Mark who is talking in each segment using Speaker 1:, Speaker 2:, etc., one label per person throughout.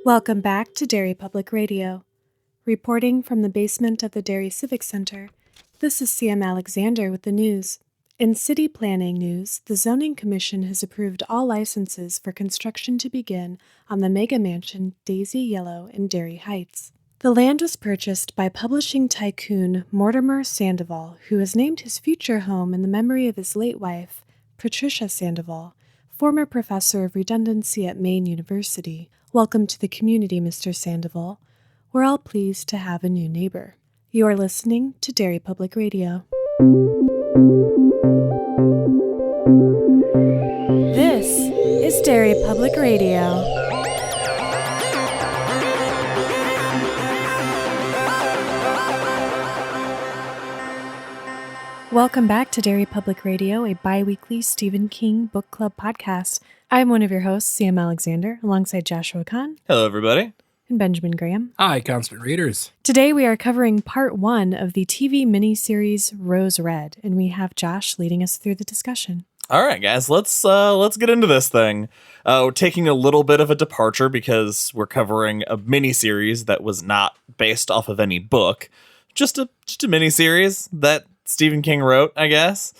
Speaker 1: Welcome back to Derry Public Radio. Reporting from the basement of the Derry Civic Center, this is CM Alexander with the news. In city planning news, the Zoning Commission has approved all licenses for construction to begin on the mega mansion Daisy Yellow in Derry Heights. The land was purchased by publishing tycoon Mortimer Sandoval, who has named his future home in the memory of his late wife, Patricia Sandoval, former professor of redundancy at Maine University. Welcome to the community, Mr. Sandoval. We're all pleased to have a new neighbor. You are listening to Derry Public Radio. This is Derry Public Radio. Welcome back to Derry Public Radio, a bi-weekly Stephen King book club podcast. I'm one of your hosts, Sam Alexander, alongside Joshua Kahn.
Speaker 2: Hello, everybody.
Speaker 1: And Benjamin Graham.
Speaker 3: Hi, constant readers.
Speaker 1: Today we are covering part 1 of the TV miniseries Rose Red, and we have Josh leading us through the discussion.
Speaker 2: All right, guys, let's get into this thing. We're taking a little bit of a departure because we're covering a miniseries that was not based off of any book, just a miniseries that Stephen King wrote, I guess.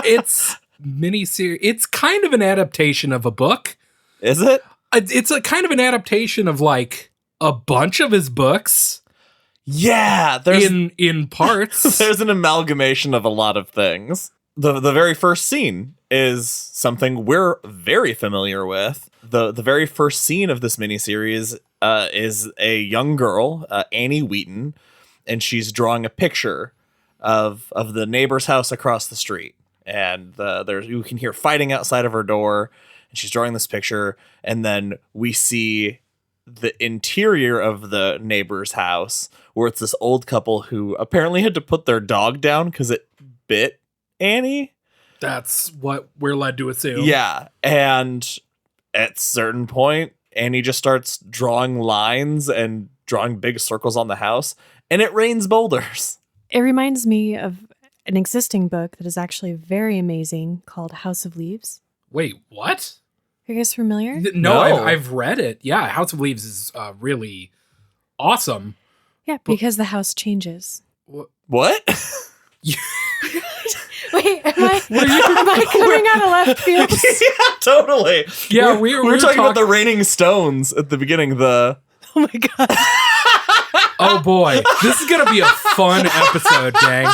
Speaker 3: It's miniseries. It's kind of an adaptation of a book.
Speaker 2: Is it?
Speaker 3: It's a kind of an adaptation of like a bunch of his books.
Speaker 2: Yeah, there's
Speaker 3: in parts.
Speaker 2: There's an amalgamation of a lot of things. The very first scene is something we're very familiar with. The very first scene of this miniseries is a young girl, Annie Wheaton, and she's drawing a picture of the neighbor's house across the street. And you can hear fighting outside of her door, and she's drawing this picture. And then we see the interior of the neighbor's house, where it's this old couple who apparently had to put their dog down because it bit Annie.
Speaker 3: That's what we're led to assume.
Speaker 2: Yeah. And at a certain point, Annie just starts drawing lines and drawing big circles on the house, and it rains boulders.
Speaker 1: It reminds me of an existing book that is actually very amazing called House of Leaves.
Speaker 3: Wait, what?
Speaker 1: Are you guys familiar?
Speaker 3: No. I've read it. Yeah, House of Leaves is really awesome.
Speaker 1: Yeah, because the house changes.
Speaker 2: What?
Speaker 1: Wait, am I coming out of left field?
Speaker 2: Yeah, totally.
Speaker 3: Yeah,
Speaker 2: we were talking about the raining stones at the beginning. Oh
Speaker 1: my God.
Speaker 3: Oh boy, this is gonna be a fun episode, gang.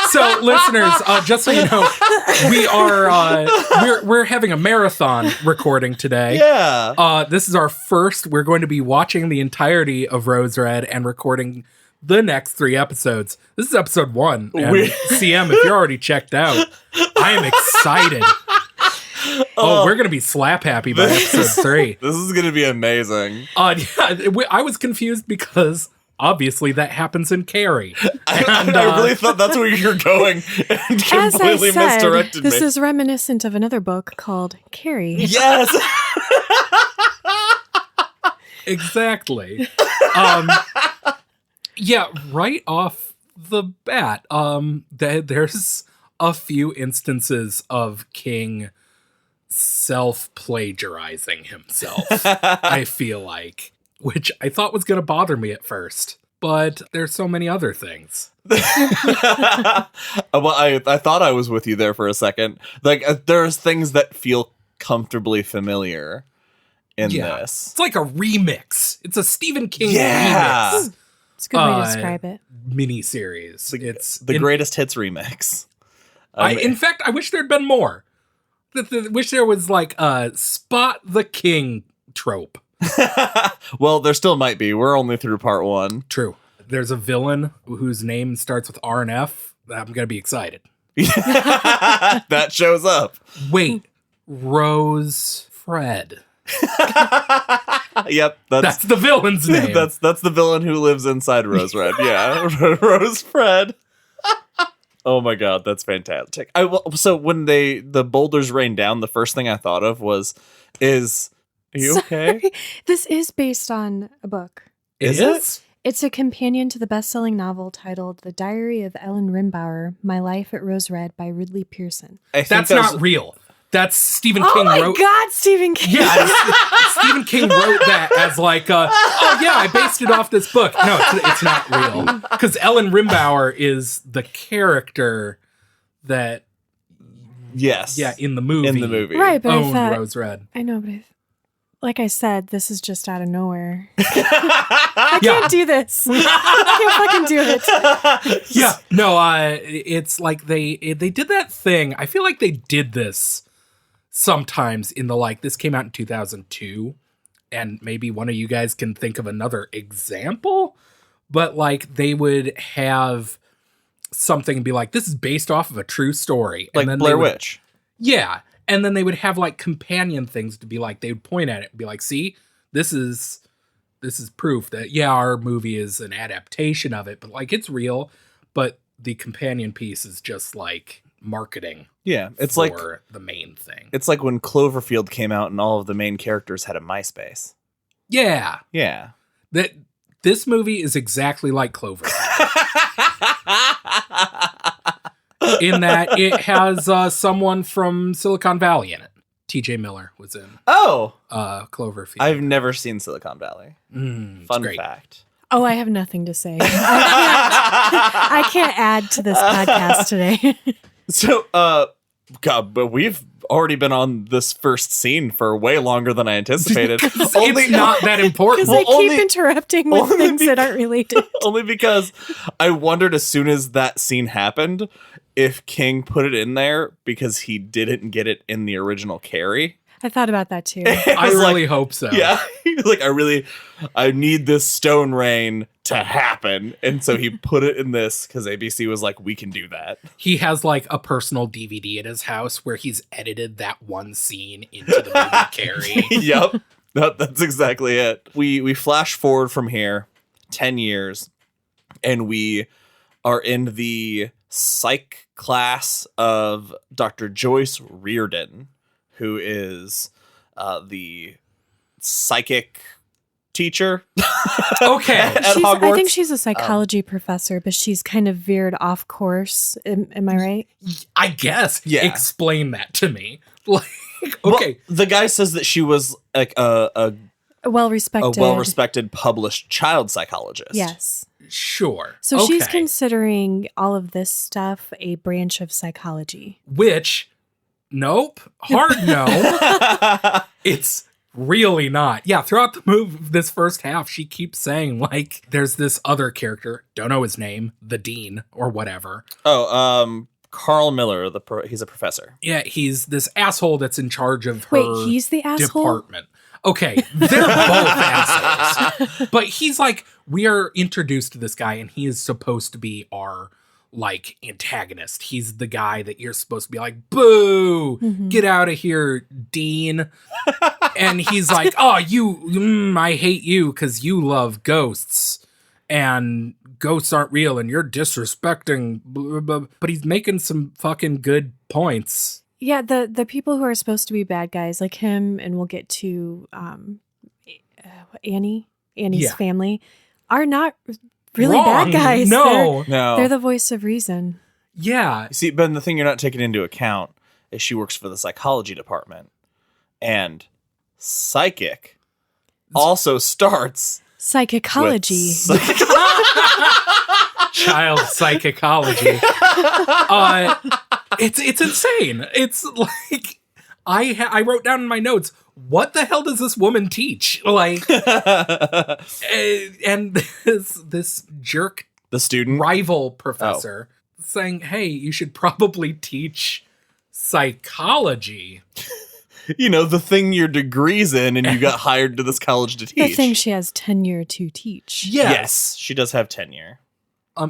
Speaker 3: So, listeners, just so you know, we're having a marathon recording today.
Speaker 2: Yeah.
Speaker 3: This is our first. We're going to be watching the entirety of Rose Red and recording the next 3 episodes. This is episode 1. And CM, if you're already checked out, I am excited. We're going to be slap happy by episode 3.
Speaker 2: This is going to be amazing.
Speaker 3: I was confused because obviously that happens in Carrie.
Speaker 2: I really thought that's where you're going and completely misdirected me.
Speaker 1: This is reminiscent of another book called Carrie.
Speaker 2: Yes.
Speaker 3: Exactly. Yeah, right off the bat, there's a few instances of King self-plagiarizing himself, I feel like, which I thought was going to bother me at first, but there's so many other things.
Speaker 2: Well, I thought I was with you there for a second. Like, there's things that feel comfortably familiar in this.
Speaker 3: It's like a remix. It's a Stephen King remix.
Speaker 1: It's a good way to describe it.
Speaker 3: Miniseries. It's
Speaker 2: the greatest hits remix.
Speaker 3: In fact, I wish there'd been more. Wish there was like a spot the king trope.
Speaker 2: Well, there still might be. We're only through part 1.
Speaker 3: True. There's a villain whose name starts with R and F. I'm going to be excited.
Speaker 2: That shows up.
Speaker 3: Wait, Rose Fred.
Speaker 2: Yep, that's
Speaker 3: the villain's name.
Speaker 2: That's the villain who lives inside Rose Red. Yeah, Rose Fred. Oh my God, that's fantastic. So when the boulders rained down, the first thing I thought of are you okay?
Speaker 1: This is based on a book.
Speaker 3: Is it?
Speaker 1: It's a companion to the best-selling novel titled The Diary of Ellen Rimbauer, My Life at Rose Red by Ridley Pearson.
Speaker 3: That's not real. That's Stephen
Speaker 1: Oh
Speaker 3: King
Speaker 1: my
Speaker 3: wrote.
Speaker 1: God, Stephen King.
Speaker 3: Yeah, Stephen King wrote that as like, I based it off this book. No, it's not real. Because Ellen Rimbauer is the character that,
Speaker 2: Yes.
Speaker 3: yeah, in the movie.
Speaker 1: Right, but I
Speaker 3: owned
Speaker 1: thought,
Speaker 3: Rose Red.
Speaker 1: I know, but like I said, this is just out of nowhere. I can't do this. I can't fucking do it.
Speaker 3: Yeah, no, it's like they did that thing. I feel like they did this sometimes in the this came out in 2002, and maybe one of you guys can think of another example, but they would have something and be like, this is based off of a true story.
Speaker 2: Like
Speaker 3: and then
Speaker 2: Blair Witch.
Speaker 3: Yeah. And then they would have companion things to be they would point at it and be like, see, this is proof that, yeah, our movie is an adaptation of it, but it's real. But the companion piece is just marketing.
Speaker 2: Yeah. It's
Speaker 3: for the main thing.
Speaker 2: It's like when Cloverfield came out and all of the main characters had a MySpace.
Speaker 3: Yeah.
Speaker 2: Yeah.
Speaker 3: This movie is exactly like Cloverfield. In that it has someone from Silicon Valley in it. T.J. Miller was in Cloverfield.
Speaker 2: I've never seen Silicon Valley. Fun
Speaker 3: great.
Speaker 2: fact.
Speaker 1: Oh, I have nothing to say. I can't add to this podcast today.
Speaker 2: So, God, but we've already been on this first scene for way longer than I anticipated.
Speaker 3: It's not that important.
Speaker 1: Because they keep interrupting with things that aren't related.
Speaker 2: Only because I wondered as soon as that scene happened if King put it in there because he didn't get it in the original Carrie.
Speaker 1: I thought about that too.
Speaker 3: I really hope so.
Speaker 2: Yeah. He was I need this stone rain to happen. And so he put it in this because ABC was like, we can do that.
Speaker 3: He has a personal DVD at his house where he's edited that one scene into the movie Carrie.
Speaker 2: Yep. That's exactly it. We flash forward from here 10 years and we are in the psych class of Dr. Joyce Reardon, who is the psychic teacher.
Speaker 3: Okay.
Speaker 2: at Hogwarts.
Speaker 1: I think she's a psychology professor, but she's kind of veered off course. Am I right?
Speaker 3: I guess.
Speaker 2: Yeah.
Speaker 3: Explain that to me. Okay.
Speaker 2: Well, the guy says that she was a
Speaker 1: well-respected
Speaker 2: published child psychologist.
Speaker 1: Yes.
Speaker 3: Sure.
Speaker 1: So she's considering all of this stuff a branch of psychology.
Speaker 3: Which, nope. Hard no. It's really not. Yeah, throughout the movie, this first half, she keeps saying, there's this other character, don't know his name, the dean, or whatever.
Speaker 2: Oh, Carl Miller, he's a professor.
Speaker 3: Yeah, he's this asshole that's in charge of her
Speaker 1: he's the asshole?
Speaker 3: department. Okay, they're both assholes. But he's we are introduced to this guy, and he is supposed to be our, antagonist. He's the guy that you're supposed to be boo, get out of here, Dean. And he's oh, I hate you because you love ghosts. And ghosts aren't real, and you're disrespecting, blah, blah, blah. But he's making some fucking good points.
Speaker 1: Yeah, the people who are supposed to be bad guys, like him, and we'll get to Annie's family, are not really
Speaker 3: Wrong.
Speaker 1: bad guys.
Speaker 3: No.
Speaker 1: They're the voice of reason.
Speaker 3: Yeah.
Speaker 2: See, but the thing you're not taking into account is she works for the psychology department. And psychic also starts
Speaker 1: Psychicology.
Speaker 3: Child psychicology. It's insane. It's I wrote down in my notes, what the hell does this woman teach? And this jerk,
Speaker 2: the student
Speaker 3: rival professor saying, hey, you should probably teach psychology.
Speaker 2: The thing your degree's in and you got hired to this college to teach.
Speaker 1: The thing she has tenure to teach.
Speaker 2: Yes, she does have tenure.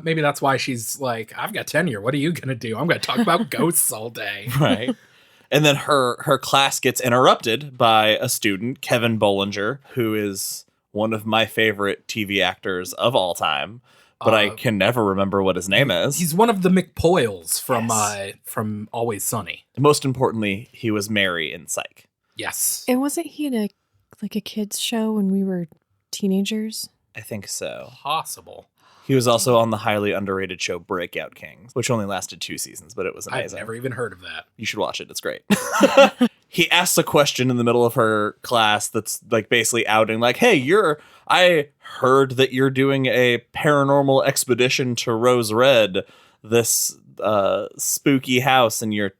Speaker 3: Maybe that's why she's I've got tenure. What are you going to do? I'm going to talk about ghosts all day.
Speaker 2: Right. And then her class gets interrupted by a student, Kevin Bollinger, who is one of my favorite TV actors of all time. But I can never remember what his name is.
Speaker 3: He's one of the McPoyles from Always Sunny.
Speaker 2: Most importantly, he was Mary in Psych.
Speaker 3: Yes.
Speaker 1: And wasn't he in a kids show when we were teenagers?
Speaker 2: I think so.
Speaker 3: Possible.
Speaker 2: He was also on the highly underrated show Breakout Kings, which only lasted 2 seasons, but it was amazing.
Speaker 3: I've never even heard of that.
Speaker 2: You should watch it. It's great. He asks a question in the middle of her class that's like basically outing like, hey, I heard that you're doing a paranormal expedition to Rose Red, this spooky house, and you're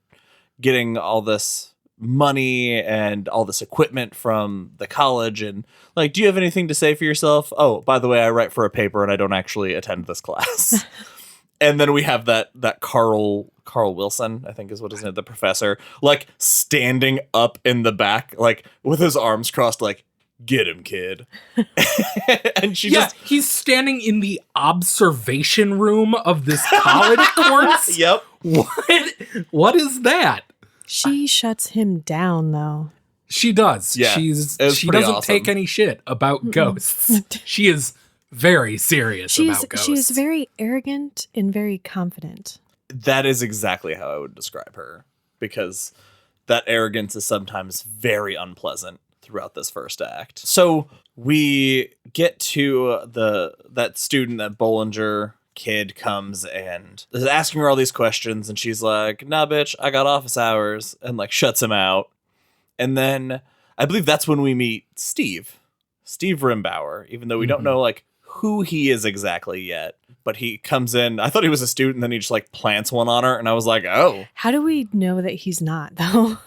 Speaker 2: getting all this money and all this equipment from the college, and like, do you have anything to say for yourself? Oh, by the way, I write for a paper and I don't actually attend this class. And then we have that Carl Wilson, I think is what his name, the professor, like standing up in the back, like with his arms crossed, like, get him, kid. And
Speaker 3: he's standing in the observation room of this college course.
Speaker 2: Yep.
Speaker 3: What is that?
Speaker 1: She shuts him down, though.
Speaker 3: She does.
Speaker 2: Yeah,
Speaker 3: she doesn't
Speaker 2: awesome.
Speaker 3: take any shit about ghosts. She is very serious about ghosts.
Speaker 1: She's very arrogant and very confident.
Speaker 2: That is exactly how I would describe her, because that arrogance is sometimes very unpleasant throughout this first act. So we get to that student, that Bollinger kid comes and is asking her all these questions, and she's like, nah, bitch, I got office hours, and like shuts him out. And then I believe that's when we meet Steve Rimbauer, even though we don't know like who he is exactly yet. But he comes in, I thought he was a student, and then he just like plants one on her, and I was like, oh.
Speaker 1: How do we know that he's not, though?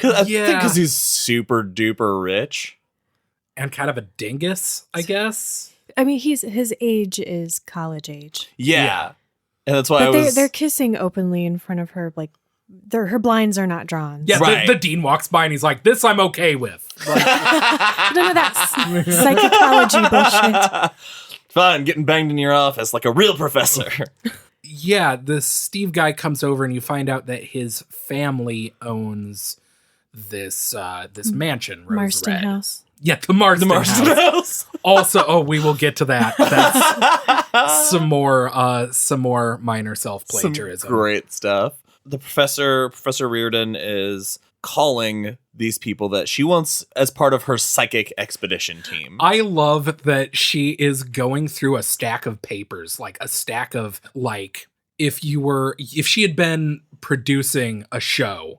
Speaker 2: I think because he's super duper rich.
Speaker 3: And kind of a dingus, I guess.
Speaker 1: I mean, his age is college age.
Speaker 2: Yeah. And that's why
Speaker 1: they're kissing openly in front of her, like her blinds are not drawn.
Speaker 3: Yeah,
Speaker 2: right.
Speaker 3: the dean walks by and he's like, this I'm okay with. Like,
Speaker 1: none of that psychicology bullshit.
Speaker 2: Fun, getting banged in your office like a real professor.
Speaker 3: Yeah, the Steve guy comes over and you find out that his family owns this mansion, Rose
Speaker 1: Marston
Speaker 3: Red.
Speaker 1: House.
Speaker 3: Yeah, the Marston House. Also, we will get to that. That's some more minor self-plagiarism.
Speaker 2: Some great stuff. The Professor Reardon is calling these people that she wants as part of her psychic expedition team.
Speaker 3: I love that she is going through a stack of papers, like a stack of like if she had been producing a show.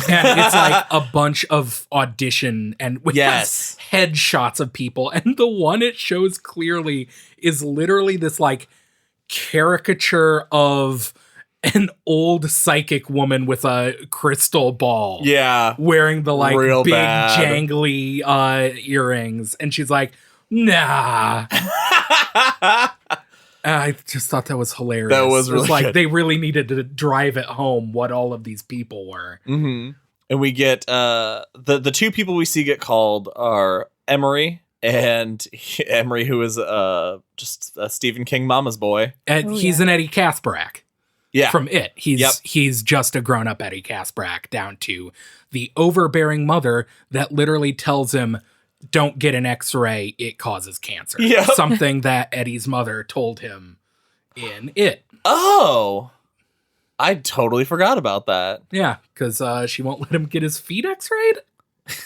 Speaker 3: And it's like a bunch of audition and
Speaker 2: yes,
Speaker 3: headshots of people. And the one it shows clearly is literally this like caricature of an old psychic woman with a crystal ball.
Speaker 2: Yeah.
Speaker 3: Wearing the like
Speaker 2: real
Speaker 3: big
Speaker 2: bad.
Speaker 3: jangly earrings. And she's like, nah. I just thought that was hilarious.
Speaker 2: That was really
Speaker 3: like
Speaker 2: good.
Speaker 3: They really needed to drive it home what all of these people were.
Speaker 2: Mm-hmm. And we get the two people we see get called are Emery, who is just a Stephen King mama's boy.
Speaker 3: And he's an Eddie Kaspbrak.
Speaker 2: Yeah.
Speaker 3: From It. He's just a grown-up Eddie Kaspbrak, down to the overbearing mother that literally tells him, don't get an x-ray, it causes cancer.
Speaker 2: Yep.
Speaker 3: Something that Eddie's mother told him in It.
Speaker 2: Oh, I totally forgot about that.
Speaker 3: Yeah, because she won't let him get his feet x-rayed,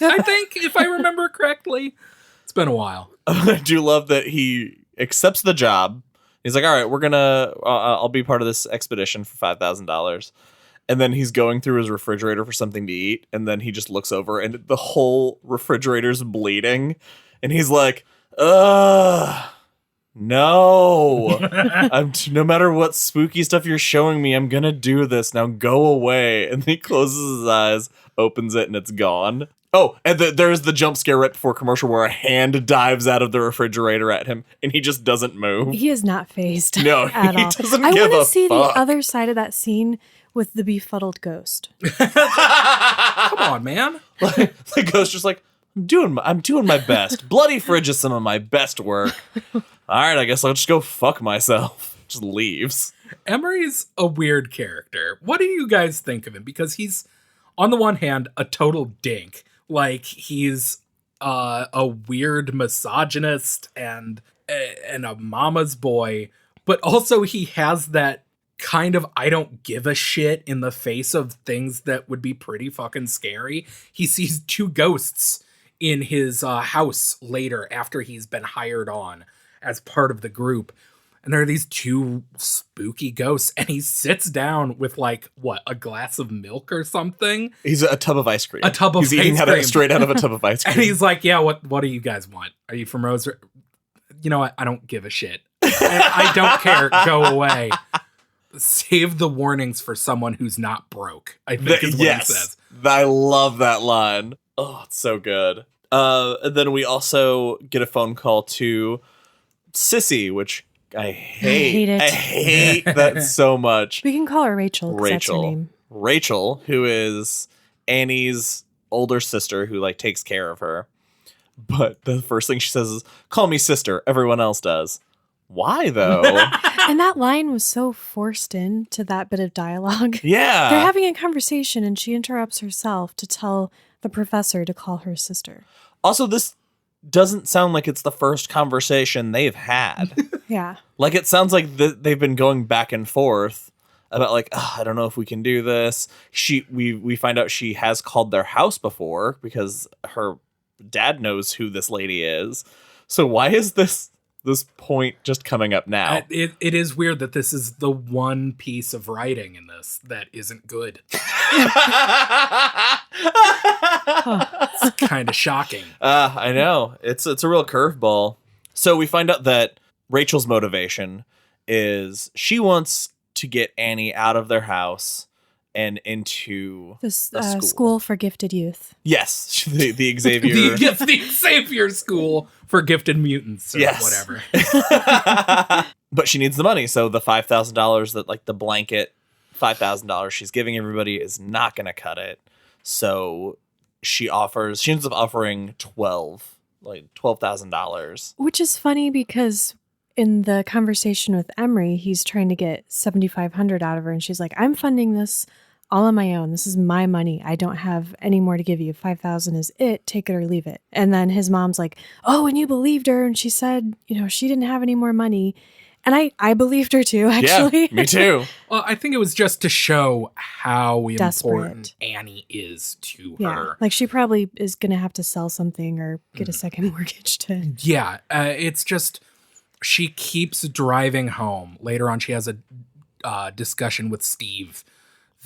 Speaker 3: I think, if I remember correctly. It's been a while.
Speaker 2: I do love that he accepts the job. He's like, all right, I'll be part of this expedition for $5,000. And then he's going through his refrigerator for something to eat. And then he just looks over and the whole refrigerator's bleeding. And he's like, no. No matter what spooky stuff you're showing me, I'm going to do this. Now go away. And he closes his eyes, opens it, and it's gone. Oh, and there's the jump scare right before commercial where a hand dives out of the refrigerator at him, and he just doesn't move.
Speaker 1: He is not phased.
Speaker 2: No,
Speaker 1: at
Speaker 2: he
Speaker 1: all.
Speaker 2: doesn't
Speaker 1: I
Speaker 2: give
Speaker 1: want
Speaker 2: a
Speaker 1: to see
Speaker 2: fuck.
Speaker 1: the other side of that scene with the befuddled ghost.
Speaker 3: Come on, man.
Speaker 2: The ghost just like, I'm doing my best. Bloody fridge is some of my best work. All right, I guess I'll just go fuck myself. Just leaves.
Speaker 3: Emery's a weird character. What do you guys think of him? Because he's, on the one hand, a total dink. Like, he's a weird misogynist and a mama's boy, but also he has that kind of I don't give a shit in the face of things that would be pretty fucking scary. He sees two ghosts in his house later after he's been hired on as part of the group. And there are these two spooky ghosts, and he sits down with like, what, a glass of milk or something?
Speaker 2: He's a tub of ice cream.
Speaker 3: A tub of
Speaker 2: he's eating
Speaker 3: ice cream.
Speaker 2: Straight out of a tub of ice cream.
Speaker 3: And he's like, yeah, what do you guys want? Are you from Rose? You know what? I don't give a shit. I don't care. Go away. Save the warnings for someone who's not broke, I think is what he says.
Speaker 2: I love that line. Oh, it's so good. And then we also get a phone call to Sissy, which I hate.
Speaker 1: it.
Speaker 2: I hate that so much.
Speaker 1: We can call her Rachel, 'cause that's her name.
Speaker 2: Rachel, who is Annie's older sister who like takes care of her. But the first thing she says is, "Call me sister. Everyone else does." Why though?
Speaker 1: And that line was so forced into that bit of dialogue.
Speaker 2: Yeah.
Speaker 1: They're having a conversation and she interrupts herself to tell the professor to call her sister.
Speaker 2: Also, this doesn't sound like it's the first conversation they've had.
Speaker 1: Yeah.
Speaker 2: Like, it sounds like they've been going back and forth about like, I don't know if we can do this. We find out she has called their house before because her dad knows who this lady is. So why is this point just coming up now?
Speaker 3: It is weird that this is the one piece of writing in this that isn't good. It's kind of shocking.
Speaker 2: I know. It's a real curveball. So we find out that Rachel's motivation is she wants to get Annie out of their house and into
Speaker 1: This
Speaker 2: a
Speaker 1: school for gifted youth.
Speaker 2: Yes, the Xavier.
Speaker 3: the Xavier School for Gifted Mutants or whatever.
Speaker 2: But she needs the money, so the $5,000 that like the blanket $5,000 she's giving everybody is not going to cut it. So she ends up offering $12,000.
Speaker 1: Which is funny because in the conversation with Emery, he's trying to get $7,500 out of her, and she's like, "I'm funding this all on my own. This is my money. I don't have any more to give you. $5,000 is it. Take it or leave it." And then his mom's like, "Oh, and you believed her, and she said, she didn't have any more money." And I believed her too, actually.
Speaker 2: Yeah, me too.
Speaker 3: Well, I think it was just to show how
Speaker 1: Desperate.
Speaker 3: important Annie is to
Speaker 1: Yeah,
Speaker 3: her.
Speaker 1: like she probably is going to have to sell something or get a second mortgage to.
Speaker 3: Yeah, it's just she keeps driving home. Later on, she has a discussion with Steve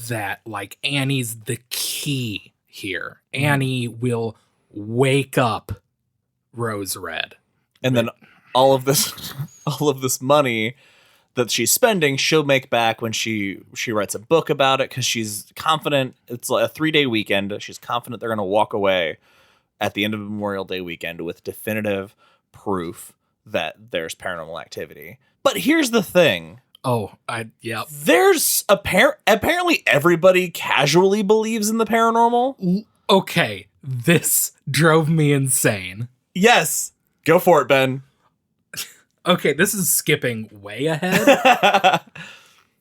Speaker 3: that like Annie's the key here. Annie will wake up Rose Red.
Speaker 2: And then all of this money that she's spending, she'll make back when she writes a book about it, because she's confident it's like a 3-day weekend. She's confident they're going to walk away at the end of Memorial Day weekend with definitive proof that there's paranormal activity. But here's the thing.
Speaker 3: Yep.
Speaker 2: There's apparently everybody casually believes in the paranormal.
Speaker 3: Okay, this drove me insane.
Speaker 2: Yes. Go for it, Ben.
Speaker 3: Okay, this is skipping way ahead.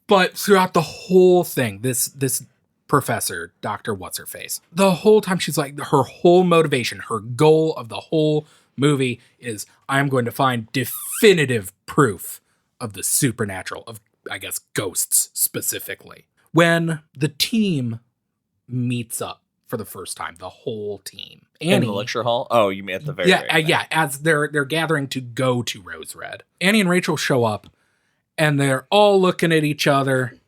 Speaker 3: But throughout the whole thing, this professor, Dr. What's-Her-Face, the whole time she's like, her whole motivation, her goal of the whole movie is, I'm going to find definitive proof of the supernatural, of, I guess, ghosts specifically. When the team meets up for the first time, the whole team. Annie,
Speaker 2: in the lecture hall? Oh, you mean at the very end.
Speaker 3: Yeah, as they're gathering to go to Rose Red. Annie and Rachel show up, and they're all looking at each other,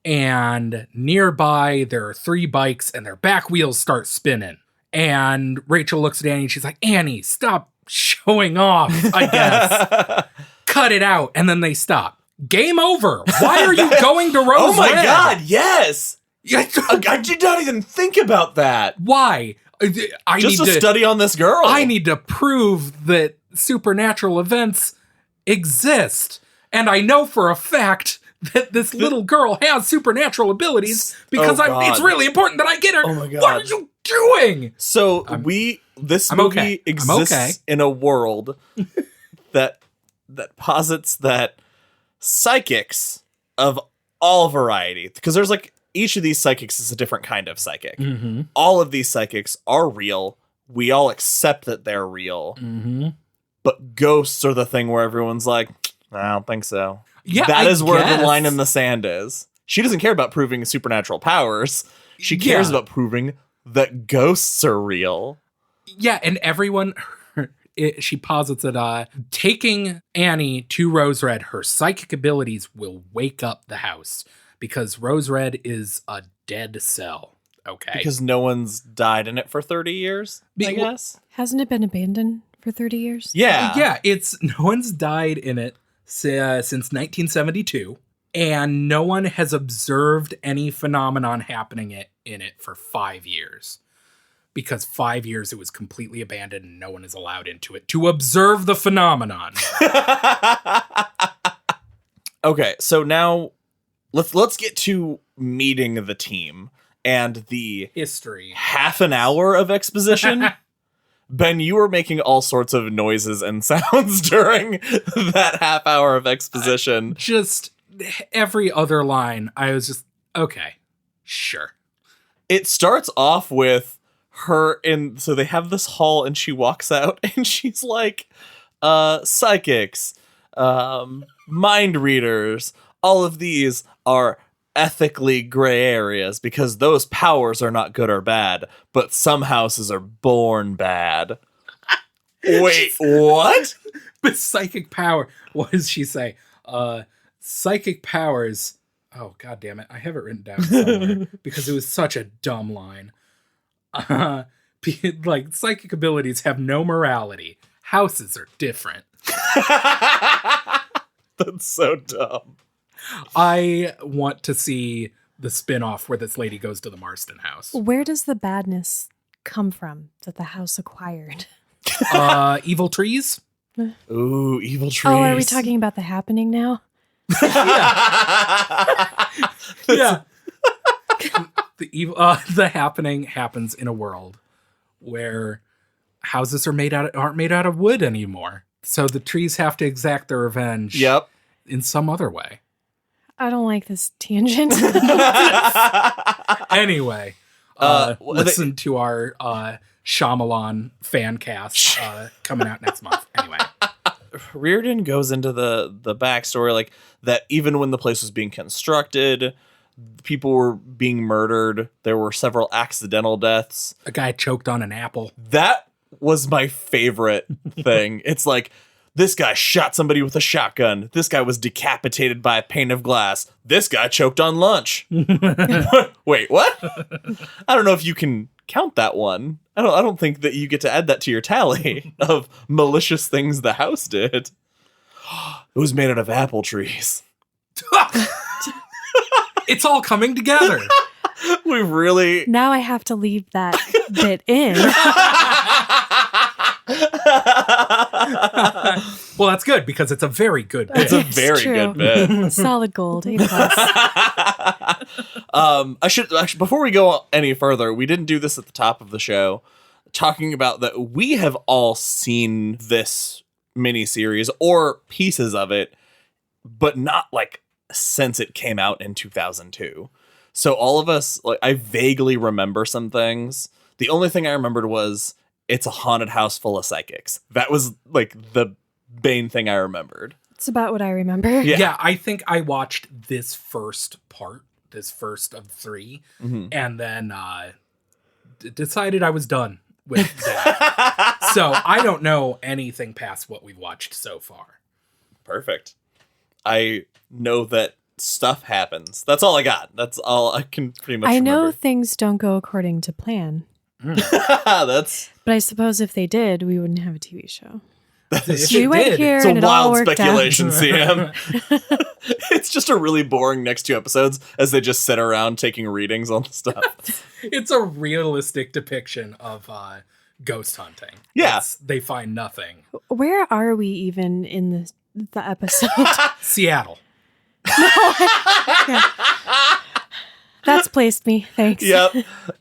Speaker 3: and nearby there are 3 bikes, and their back wheels start spinning. And Rachel looks at Annie, and she's like, "Annie, stop showing off, I guess. Cut it out." And then they stop. Game over. Why are you going to Rose Red?
Speaker 2: Oh my God, yes!
Speaker 3: Yeah,
Speaker 2: I did not even think about that.
Speaker 3: why? I
Speaker 2: Just
Speaker 3: need
Speaker 2: to study on this girl.
Speaker 3: I need to prove that supernatural events exist. And I know for a fact that this little girl has supernatural abilities because it's really important that I get her.
Speaker 2: Oh my God.
Speaker 3: What are you doing?
Speaker 2: So this movie exists in a world that posits that psychics of all variety, because there's like each of these psychics is a different kind of psychic.
Speaker 3: Mm-hmm.
Speaker 2: All of these psychics are real. We all accept that they're real.
Speaker 3: Mm-hmm.
Speaker 2: But ghosts are the thing where everyone's like, I don't think so.
Speaker 3: Yeah,
Speaker 2: that is where
Speaker 3: guess.
Speaker 2: the line in the sand is. She doesn't care about proving supernatural powers. She cares about proving that ghosts are real.
Speaker 3: Yeah, and everyone, she posits that taking Annie to Rose Red, her psychic abilities will wake up the house because Rose Red is a dead cell. Okay.
Speaker 2: Because no one's died in it for 30 years, I guess.
Speaker 1: Hasn't it been abandoned for 30 years?
Speaker 2: Yeah.
Speaker 3: Yeah, no one's died in it since 1972, and no one has observed any phenomenon happening in it for 5 years. Because 5 years it was completely abandoned and no one is allowed into it to observe the phenomenon.
Speaker 2: Okay, so now let's get to meeting the team and the
Speaker 3: History.
Speaker 2: half an hour of exposition. Ben, you were making all sorts of noises and sounds during that half hour of exposition.
Speaker 3: Just every other line, I was just, okay, sure.
Speaker 2: It starts off with her so they have this hall and she walks out and she's like, psychics, mind readers, all of these are ethically gray areas because those powers are not good or bad, but some houses are born bad. Wait, what?
Speaker 3: But psychic power, what does she say? Psychic powers, oh, god damn it, I have it written down somewhere because it was such a dumb line. Like, psychic abilities have no morality. Houses are different.
Speaker 2: That's so dumb.
Speaker 3: I want to see the spin-off where this lady goes to the Marston house.
Speaker 1: Where does the badness come from that the house acquired?
Speaker 3: Evil trees?
Speaker 2: Ooh, evil trees.
Speaker 1: Oh, are we talking about the happening now?
Speaker 3: Yeah. The happening happens in a world where houses aren't made out of wood anymore. So the trees have to exact their revenge.
Speaker 2: Yep.
Speaker 3: In some other way.
Speaker 1: I don't like this tangent.
Speaker 3: Anyway, listen to our Shyamalan fan cast coming out next month. Anyway.
Speaker 2: Reardon goes into the backstory, like that even when the place was being constructed, people were being murdered. There were several accidental deaths.
Speaker 3: A guy choked on an apple.
Speaker 2: That was my favorite thing. It's like, this guy shot somebody with a shotgun. This guy was decapitated by a pane of glass. This guy choked on lunch. Wait, what? I don't know if you can count that one. I don't think that you get to add that to your tally of malicious things the house did. It was made out of apple trees.
Speaker 3: It's all coming together.
Speaker 2: We really...
Speaker 1: Now I have to leave that bit in.
Speaker 3: Well, that's good because it's a very good bit.
Speaker 2: It's a very good bit.
Speaker 1: Solid gold, A+.
Speaker 2: I should actually, before we go any further, we didn't do this at the top of the show, talking about that we have all seen this miniseries or pieces of it, but not like since it came out in 2002. So all of us, like, I vaguely remember some things. The only thing I remembered was it's a haunted house full of psychics. That was like the main thing I remembered.
Speaker 1: It's about what I remember.
Speaker 3: Yeah, I think I watched this first of 3, and then decided I was done with that. So I don't know anything past what we've watched so far.
Speaker 2: Perfect. I know that stuff happens. That's all I got. That's all I can pretty much remember.
Speaker 1: I know things don't go according to plan.
Speaker 2: But
Speaker 1: I suppose if they did, we wouldn't have a TV show.
Speaker 3: We
Speaker 1: went here
Speaker 2: it's a
Speaker 1: and it all
Speaker 2: wild
Speaker 1: worked
Speaker 2: speculation,
Speaker 1: out.
Speaker 2: CM. It's just a really boring next 2 episodes as they just sit around taking readings on the stuff.
Speaker 3: It's a realistic depiction of ghost hunting.
Speaker 2: Yeah.
Speaker 3: They find nothing.
Speaker 1: Where are we even in the episode?
Speaker 3: Seattle.
Speaker 1: That's placed me. Thanks.
Speaker 2: Yep.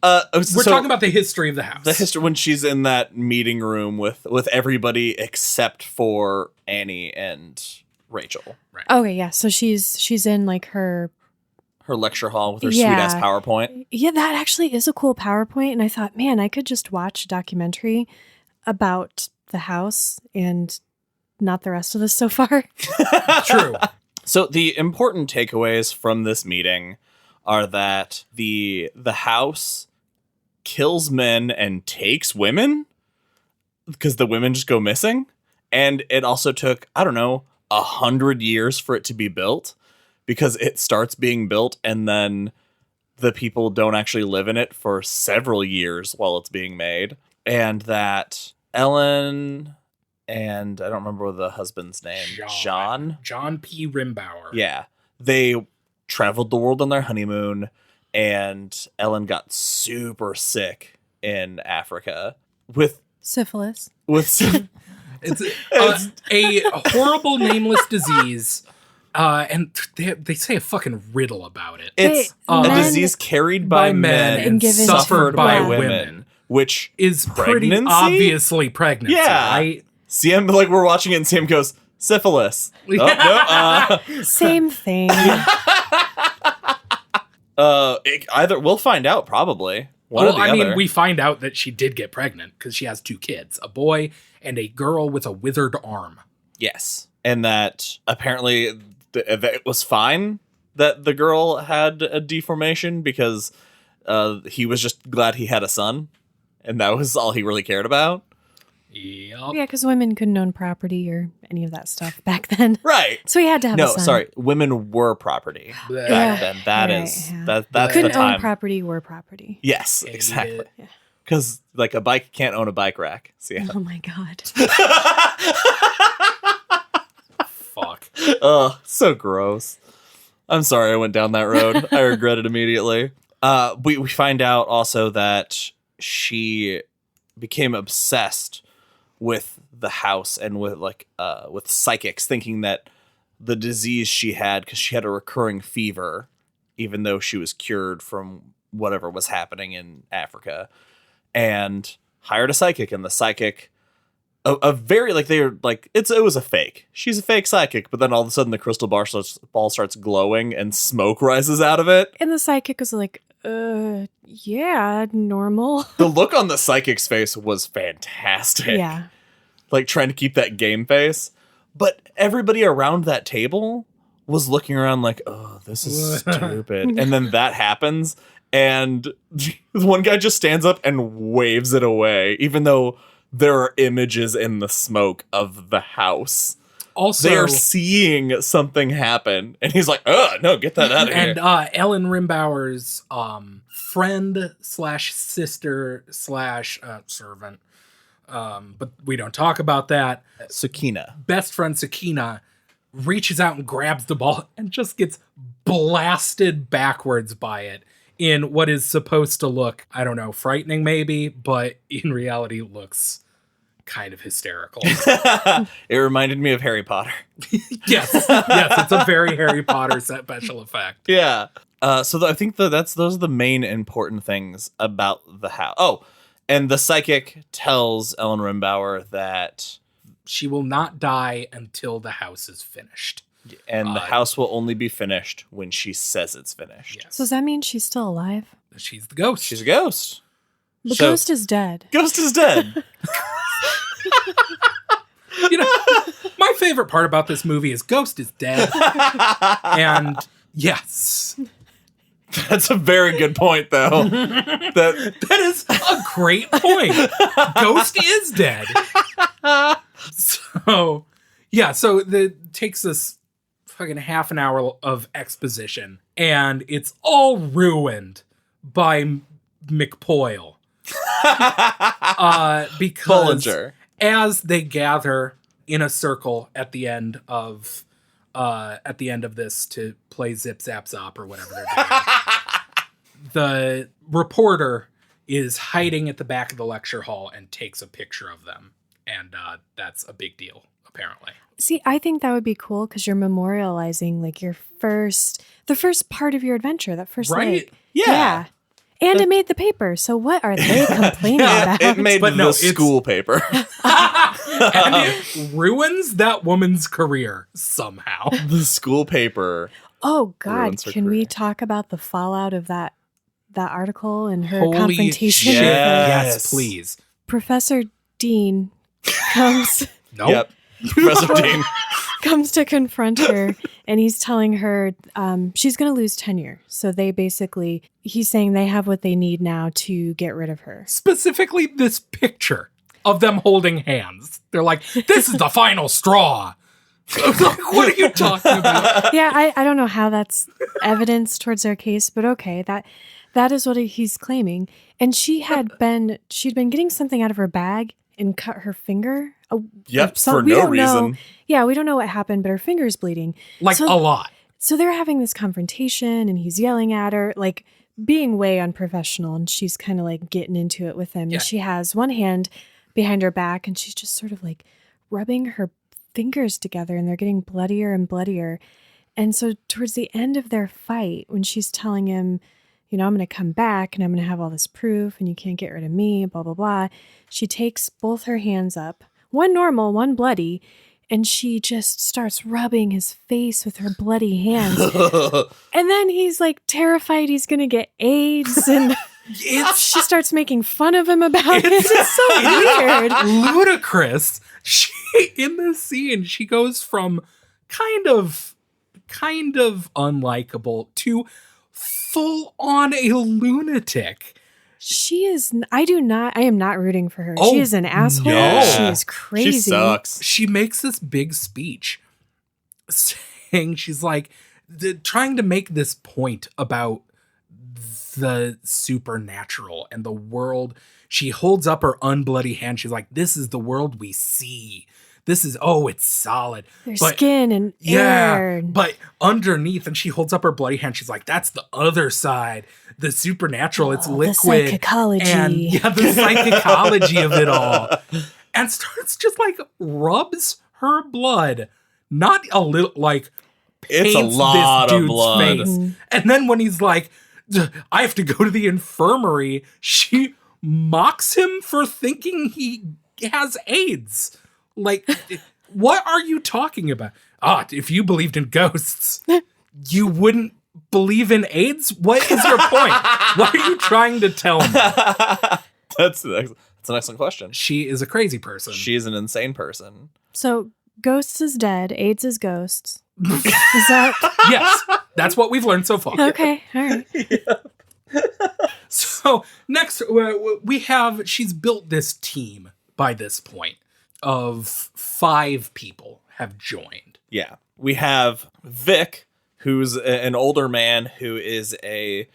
Speaker 3: We're talking about the history of the house.
Speaker 2: The history when she's in that meeting room with everybody except for Annie and Rachel.
Speaker 3: Right.
Speaker 1: Okay, yeah. So she's in like her
Speaker 2: lecture hall with her sweet ass PowerPoint.
Speaker 1: Yeah, that actually is a cool PowerPoint. And I thought, man, I could just watch a documentary about the house and not the rest of this so far.
Speaker 3: True.
Speaker 2: So the important takeaways from this meeting are that the house kills men and takes women. because the women just go missing. And it also took, I don't know, 100 years for it to be built, because it starts being built and then the people don't actually live in it for several years while it's being made. And that Ellen and I don't remember the husband's name. John
Speaker 3: P. Rimbauer.
Speaker 2: Yeah. They traveled the world on their honeymoon, and Ellen got super sick in Africa with
Speaker 1: syphilis.
Speaker 3: It's a horrible nameless disease, and they say a fucking riddle about it.
Speaker 2: It's a disease carried by men and given suffered by women, which
Speaker 3: is
Speaker 2: pregnancy?
Speaker 3: Pretty obviously pregnancy, right?
Speaker 2: Sam, like, we're watching it, and Sam goes, syphilis. Oh, no,
Speaker 1: same thing.
Speaker 2: Either we'll find out probably.
Speaker 3: We find out that she did get pregnant because she has 2 kids, a boy and a girl with a withered arm.
Speaker 2: Yes. And that apparently it was fine that the girl had a deformation, because he was just glad he had a son, and that was all he really cared about.
Speaker 3: Yep.
Speaker 1: Yeah, because women couldn't own property or any of that stuff back then.
Speaker 2: Right.
Speaker 1: So he had to have a son.
Speaker 2: No, sorry. Women were property back then. That's
Speaker 1: couldn't
Speaker 2: the time.
Speaker 1: Own property, were property.
Speaker 2: Yes, exactly. Because like a bike can't own a bike rack. So, yeah.
Speaker 1: Oh my God.
Speaker 3: Fuck.
Speaker 2: Oh, so gross. I'm sorry I went down that road. I regret it immediately. We find out also that she became obsessed with the house and with psychics, thinking that the disease she had, because she had a recurring fever, even though she was cured from whatever was happening in Africa, and hired a psychic. And the psychic, it was a fake. She's a fake psychic, but then all of a sudden the crystal ball starts glowing and smoke rises out of it.
Speaker 1: And the psychic was like, yeah, normal.
Speaker 2: The look on the psychic's face was fantastic.
Speaker 1: Yeah.
Speaker 2: Like trying to keep that game face. But everybody around that table was looking around like, oh, this is stupid. And then that happens, and one guy just stands up and waves it away, even though there are images in the smoke of the house.
Speaker 3: Also,
Speaker 2: they're seeing something happen, and he's like, "Oh no, get that out of here!"
Speaker 3: And Ellen Rimbauer's friend / sister / servant, but we don't talk about that.
Speaker 2: Sakina,
Speaker 3: best friend Sakina, reaches out and grabs the ball and just gets blasted backwards by it in what is supposed to look, I don't know, frightening maybe, but in reality looks kind of hysterical.
Speaker 2: It reminded me of Harry Potter.
Speaker 3: Yes, it's a very Harry Potter special effect.
Speaker 2: Yeah. So I think those are the main important things about the house. Oh, and the psychic tells Ellen Rimbauer that
Speaker 3: she will not die until the house is finished.
Speaker 2: And the house will only be finished when she says it's finished.
Speaker 3: Yes.
Speaker 1: So does that mean she's still alive?
Speaker 3: She's the ghost.
Speaker 2: She's a ghost.
Speaker 1: The ghost is dead.
Speaker 2: Ghost is dead.
Speaker 3: You know, my favorite part about this movie is Ghost is dead. And yes.
Speaker 2: That's a very good point, though.
Speaker 3: That is a great point. Ghost is dead. So, yeah, so it takes this fucking half an hour of exposition, and it's all ruined by McPoyle. Because
Speaker 2: Bollinger.
Speaker 3: As they gather in a circle at the end of this to play Zip Zap Zop or whatever they're doing, the reporter is hiding at the back of the lecture hall and takes a picture of them, and that's a big deal apparently.
Speaker 1: See, I think that would be cool because you're memorializing like the first part of your adventure, that first
Speaker 3: right?
Speaker 1: night.
Speaker 2: Yeah.
Speaker 1: And it made the paper. So what are they complaining about?
Speaker 2: It made school paper.
Speaker 3: And it ruins that woman's career somehow.
Speaker 2: The school paper.
Speaker 1: Oh God,
Speaker 2: ruins her
Speaker 1: can we
Speaker 2: career.
Speaker 1: talk about the fallout of that article and her
Speaker 3: Holy
Speaker 1: confrontation?
Speaker 3: shit.
Speaker 1: with
Speaker 3: Yes, please.
Speaker 1: Professor Dean comes.
Speaker 3: Nope.
Speaker 2: Yep. Professor Dean.
Speaker 1: Comes to confront her, and he's telling her she's going to lose tenure. So he's saying they have what they need now to get rid of her.
Speaker 3: Specifically this picture. of them holding hands. They're like, this is the final straw. Like, what are you talking about?
Speaker 1: Yeah, I don't know how that's evidence towards their case, but okay, that is what he's claiming. And she'd been getting something out of her bag and cut her finger.
Speaker 2: Yep, for no reason.
Speaker 1: Yeah, we don't know what happened, but her finger's bleeding.
Speaker 3: Like a lot.
Speaker 1: So they're having this confrontation and he's yelling at her, like being way unprofessional, and she's kind of like getting into it with him.
Speaker 3: Yeah.
Speaker 1: And she has one hand behind her back and she's just sort of like rubbing her fingers together, and they're getting bloodier and bloodier. And so towards the end of their fight, when she's telling him, I'm going to come back and I'm going to have all this proof and you can't get rid of me, blah, blah, blah. She takes both her hands up, one normal, one bloody, and she just starts rubbing his face with her bloody hands. And then he's like terrified he's going to get AIDS, and she starts making fun of him about it. It's so weird.
Speaker 3: Ludicrous. In this scene, she goes from kind of unlikable to full on a lunatic.
Speaker 1: She is. I am not rooting for her.
Speaker 3: Oh,
Speaker 1: she is an asshole.
Speaker 3: no.
Speaker 1: She is crazy.
Speaker 2: She sucks.
Speaker 3: She makes this big speech saying she's like trying to make this point about the supernatural and the world. She holds up her unbloody hand. She's like, this is the world we see. This is, it's solid.
Speaker 1: There's skin and air.
Speaker 3: But underneath, and she holds up her bloody hand. She's like, that's the other side. The supernatural, it's liquid.
Speaker 1: The psychicology.
Speaker 3: And the psychicology of it all. And starts just like rubs her blood. Not a little, like,
Speaker 2: It's a
Speaker 3: paints
Speaker 2: lot
Speaker 3: this
Speaker 2: of
Speaker 3: dude's
Speaker 2: blood.
Speaker 3: face. And then when he's like, I have to go to the infirmary, she mocks him for thinking he has AIDS. Like, what are you talking about? If you believed in ghosts, you wouldn't believe in AIDS? What is your point? What are you trying to tell me?
Speaker 2: That's an excellent question.
Speaker 3: She is a crazy person.
Speaker 2: She's an insane person.
Speaker 1: So ghosts is dead. AIDS is ghosts. Is that
Speaker 3: Yes, that's what we've learned so far.
Speaker 1: okay? All right.
Speaker 3: So next, she's built this team by this point of 5 people have joined.
Speaker 2: Yeah. We have Vic, who's an older man who is a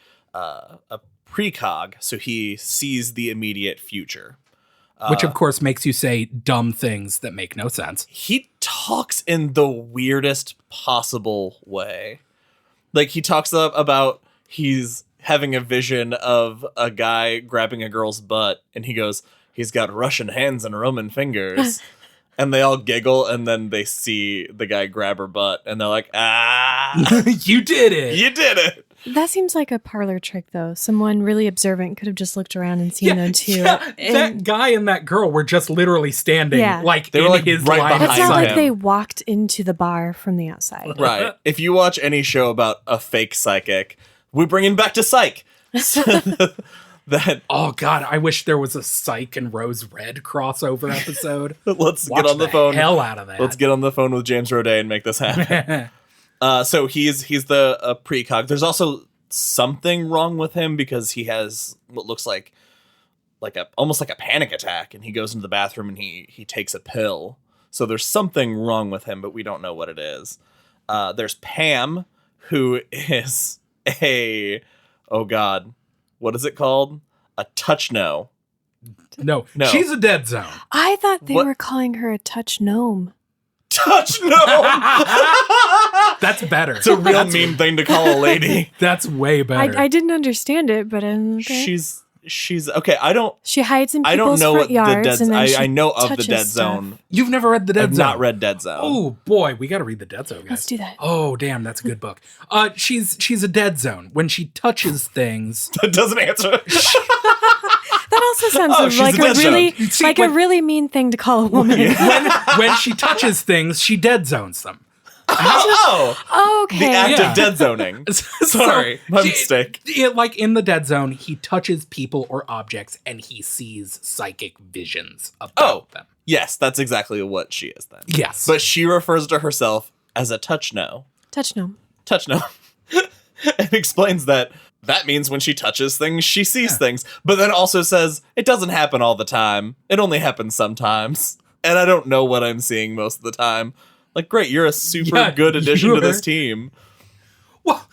Speaker 2: precog, so he sees the immediate future.
Speaker 3: Which, of course, makes you say dumb things that make no sense.
Speaker 2: He talks in the weirdest possible way. Like, he talks about he's having a vision of a guy grabbing a girl's butt, and he goes, he's got Russian hands and Roman fingers. And they all giggle, and then they see the guy grab her butt, and they're like,
Speaker 3: You did it.
Speaker 2: You did it.
Speaker 1: That seems like a parlor trick, though. Someone really observant could have just looked around and seen them too.
Speaker 3: Yeah, that guy and that girl were just literally standing like
Speaker 2: They were,
Speaker 3: in
Speaker 2: like,
Speaker 3: his
Speaker 2: right
Speaker 3: line.
Speaker 2: behind
Speaker 1: It's not like
Speaker 2: him.
Speaker 1: they walked into the bar from the outside.
Speaker 2: Right. If you watch any show about a fake psychic, we bring him back to Psych.
Speaker 3: Oh God, I wish there was a Psych and Rose Red crossover episode.
Speaker 2: Let's
Speaker 3: Watch
Speaker 2: get on the phone.
Speaker 3: hell out of that.
Speaker 2: Let's get on the phone with James Roday and make this happen. So he's the precog. There's also something wrong with him because he has what looks like almost like a panic attack, and he goes into the bathroom and he takes a pill. So there's something wrong with him, but we don't know what it is. There's Pam, who is what is it called? A touch no.
Speaker 3: No, she's a dead zone.
Speaker 1: I thought they
Speaker 2: What?
Speaker 1: were calling her a touch gnome.
Speaker 2: Touch no.
Speaker 3: That's better.
Speaker 2: It's a real mean thing to call a lady.
Speaker 3: That's way better.
Speaker 1: I didn't understand it, but okay.
Speaker 2: She's okay.
Speaker 1: She hides in
Speaker 2: I don't
Speaker 1: people's
Speaker 2: know
Speaker 1: front
Speaker 2: what the
Speaker 1: yards,
Speaker 2: dead.
Speaker 1: and then she
Speaker 2: I know of the
Speaker 1: touches
Speaker 2: Dead
Speaker 1: stuff.
Speaker 2: Zone.
Speaker 3: You've never read the Dead
Speaker 2: I've
Speaker 3: Zone?
Speaker 2: not read Dead Zone.
Speaker 3: Oh boy, we got to read the Dead Zone, guys.
Speaker 1: Let's do that.
Speaker 3: Oh damn, that's a good book. She's a dead zone when she touches things.
Speaker 2: That doesn't answer.
Speaker 1: That also sounds
Speaker 2: she's
Speaker 1: like
Speaker 2: a dead zone.
Speaker 3: See,
Speaker 1: a really mean thing to call a woman.
Speaker 3: when she touches things, she dead zones them.
Speaker 2: Oh,
Speaker 1: Okay.
Speaker 2: the act
Speaker 3: Yeah.
Speaker 2: of dead zoning. Sorry, my mistake.
Speaker 3: Like in the Dead Zone, he touches people or objects and he sees psychic visions about them.
Speaker 2: Yes, that's exactly what she is then.
Speaker 3: Yes.
Speaker 2: But she refers to herself as a touch no.
Speaker 1: Touch gnome.
Speaker 2: Touch no. And explains that that means when she touches things, she sees things. But then also says, it doesn't happen all the time. It only happens sometimes. And I don't know what I'm seeing most of the time. Like, great, you're a super good addition to this team.
Speaker 3: Well,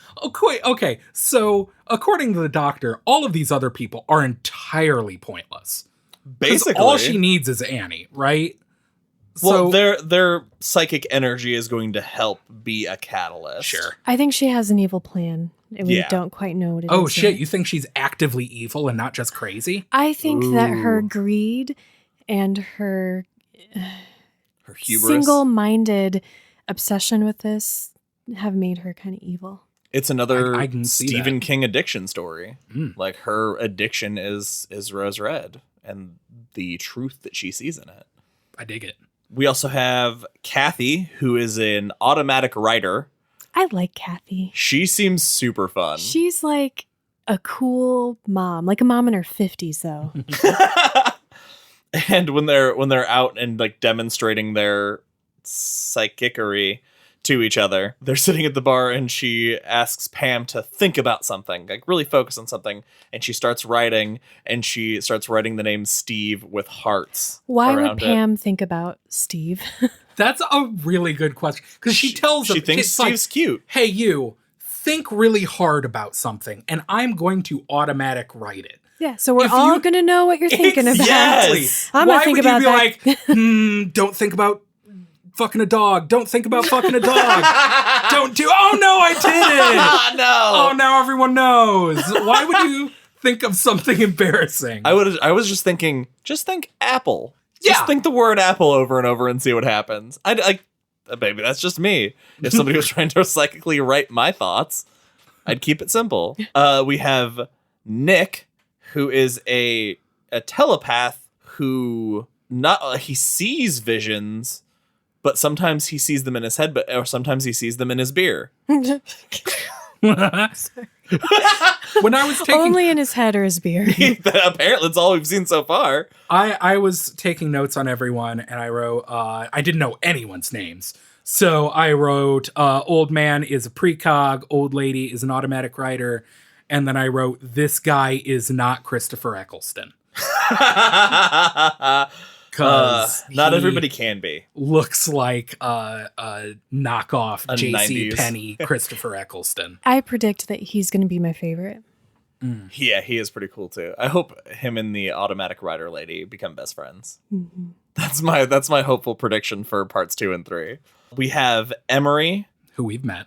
Speaker 3: okay. So, according to the Doctor, all of these other people are entirely pointless.
Speaker 2: Basically.
Speaker 3: All she needs is Annie, right?
Speaker 2: Well, their psychic energy is going to help be a catalyst.
Speaker 3: Sure.
Speaker 1: I think she has an evil plan. We don't quite know what it is.
Speaker 3: Oh, shit.
Speaker 1: Yet.
Speaker 3: You think she's actively evil and not just crazy?
Speaker 1: I think that her greed and her
Speaker 2: hubris,
Speaker 1: single-minded obsession with this have made her kind of evil.
Speaker 2: It's another
Speaker 3: I can see
Speaker 2: Stephen
Speaker 3: that.
Speaker 2: King addiction story. Like, her addiction is Rose Red and the truth that she sees in it.
Speaker 3: I dig it.
Speaker 2: We also have Kathy, who is an automatic writer.
Speaker 1: I like Kathy.
Speaker 2: She seems super fun.
Speaker 1: She's like a cool mom, like a mom in her 50s, though.
Speaker 2: And when they're out and like demonstrating their psychicery to each other, they're sitting at the bar and she asks Pam to think about something, like really focus on something, and she starts writing the name Steve with hearts.
Speaker 1: Why would Pam think about Steve?
Speaker 3: That's a really good question. Because she tells him,
Speaker 2: she thinks Steve's cute.
Speaker 3: Hey, you, think really hard about something, and I'm going to automatic write it.
Speaker 1: Yeah, so we're all going to know what you're thinking about.
Speaker 2: Yes.
Speaker 1: I'm going to think about that.
Speaker 3: Why would you be like, don't think about fucking a dog. Don't think about fucking a dog. Don't do. Oh, no, I didn't.
Speaker 2: No.
Speaker 3: Oh, now everyone knows. Why would you think of something embarrassing?
Speaker 2: I was just think apple.
Speaker 3: Yeah.
Speaker 2: Just think the word apple over and over and see what happens. Maybe that's just me. If somebody was trying to psychically write my thoughts, I'd keep it simple. We have Nick, who is a telepath who he sees visions, but sometimes he sees them in his head, or sometimes he sees them in his beer.
Speaker 3: When I was taking
Speaker 1: Only in his head or his beer.
Speaker 2: Apparently, that's all we've seen so far.
Speaker 3: I was taking notes on everyone, and I wrote, I didn't know anyone's names. So I wrote, old man is a precog, old lady is an automatic writer, and then I wrote, this guy is not Christopher Eccleston. Because
Speaker 2: not everybody can be.
Speaker 3: Looks like a knockoff
Speaker 2: A
Speaker 3: J.C.
Speaker 2: 90s.
Speaker 3: Penney Christopher Eccleston.
Speaker 1: I predict that he's going to be my favorite.
Speaker 2: Yeah, he is pretty cool too. I hope him and the automatic writer lady become best friends.
Speaker 1: Mm-hmm.
Speaker 2: That's my hopeful prediction for parts 2 and 3. We have Emery,
Speaker 3: Who we have met.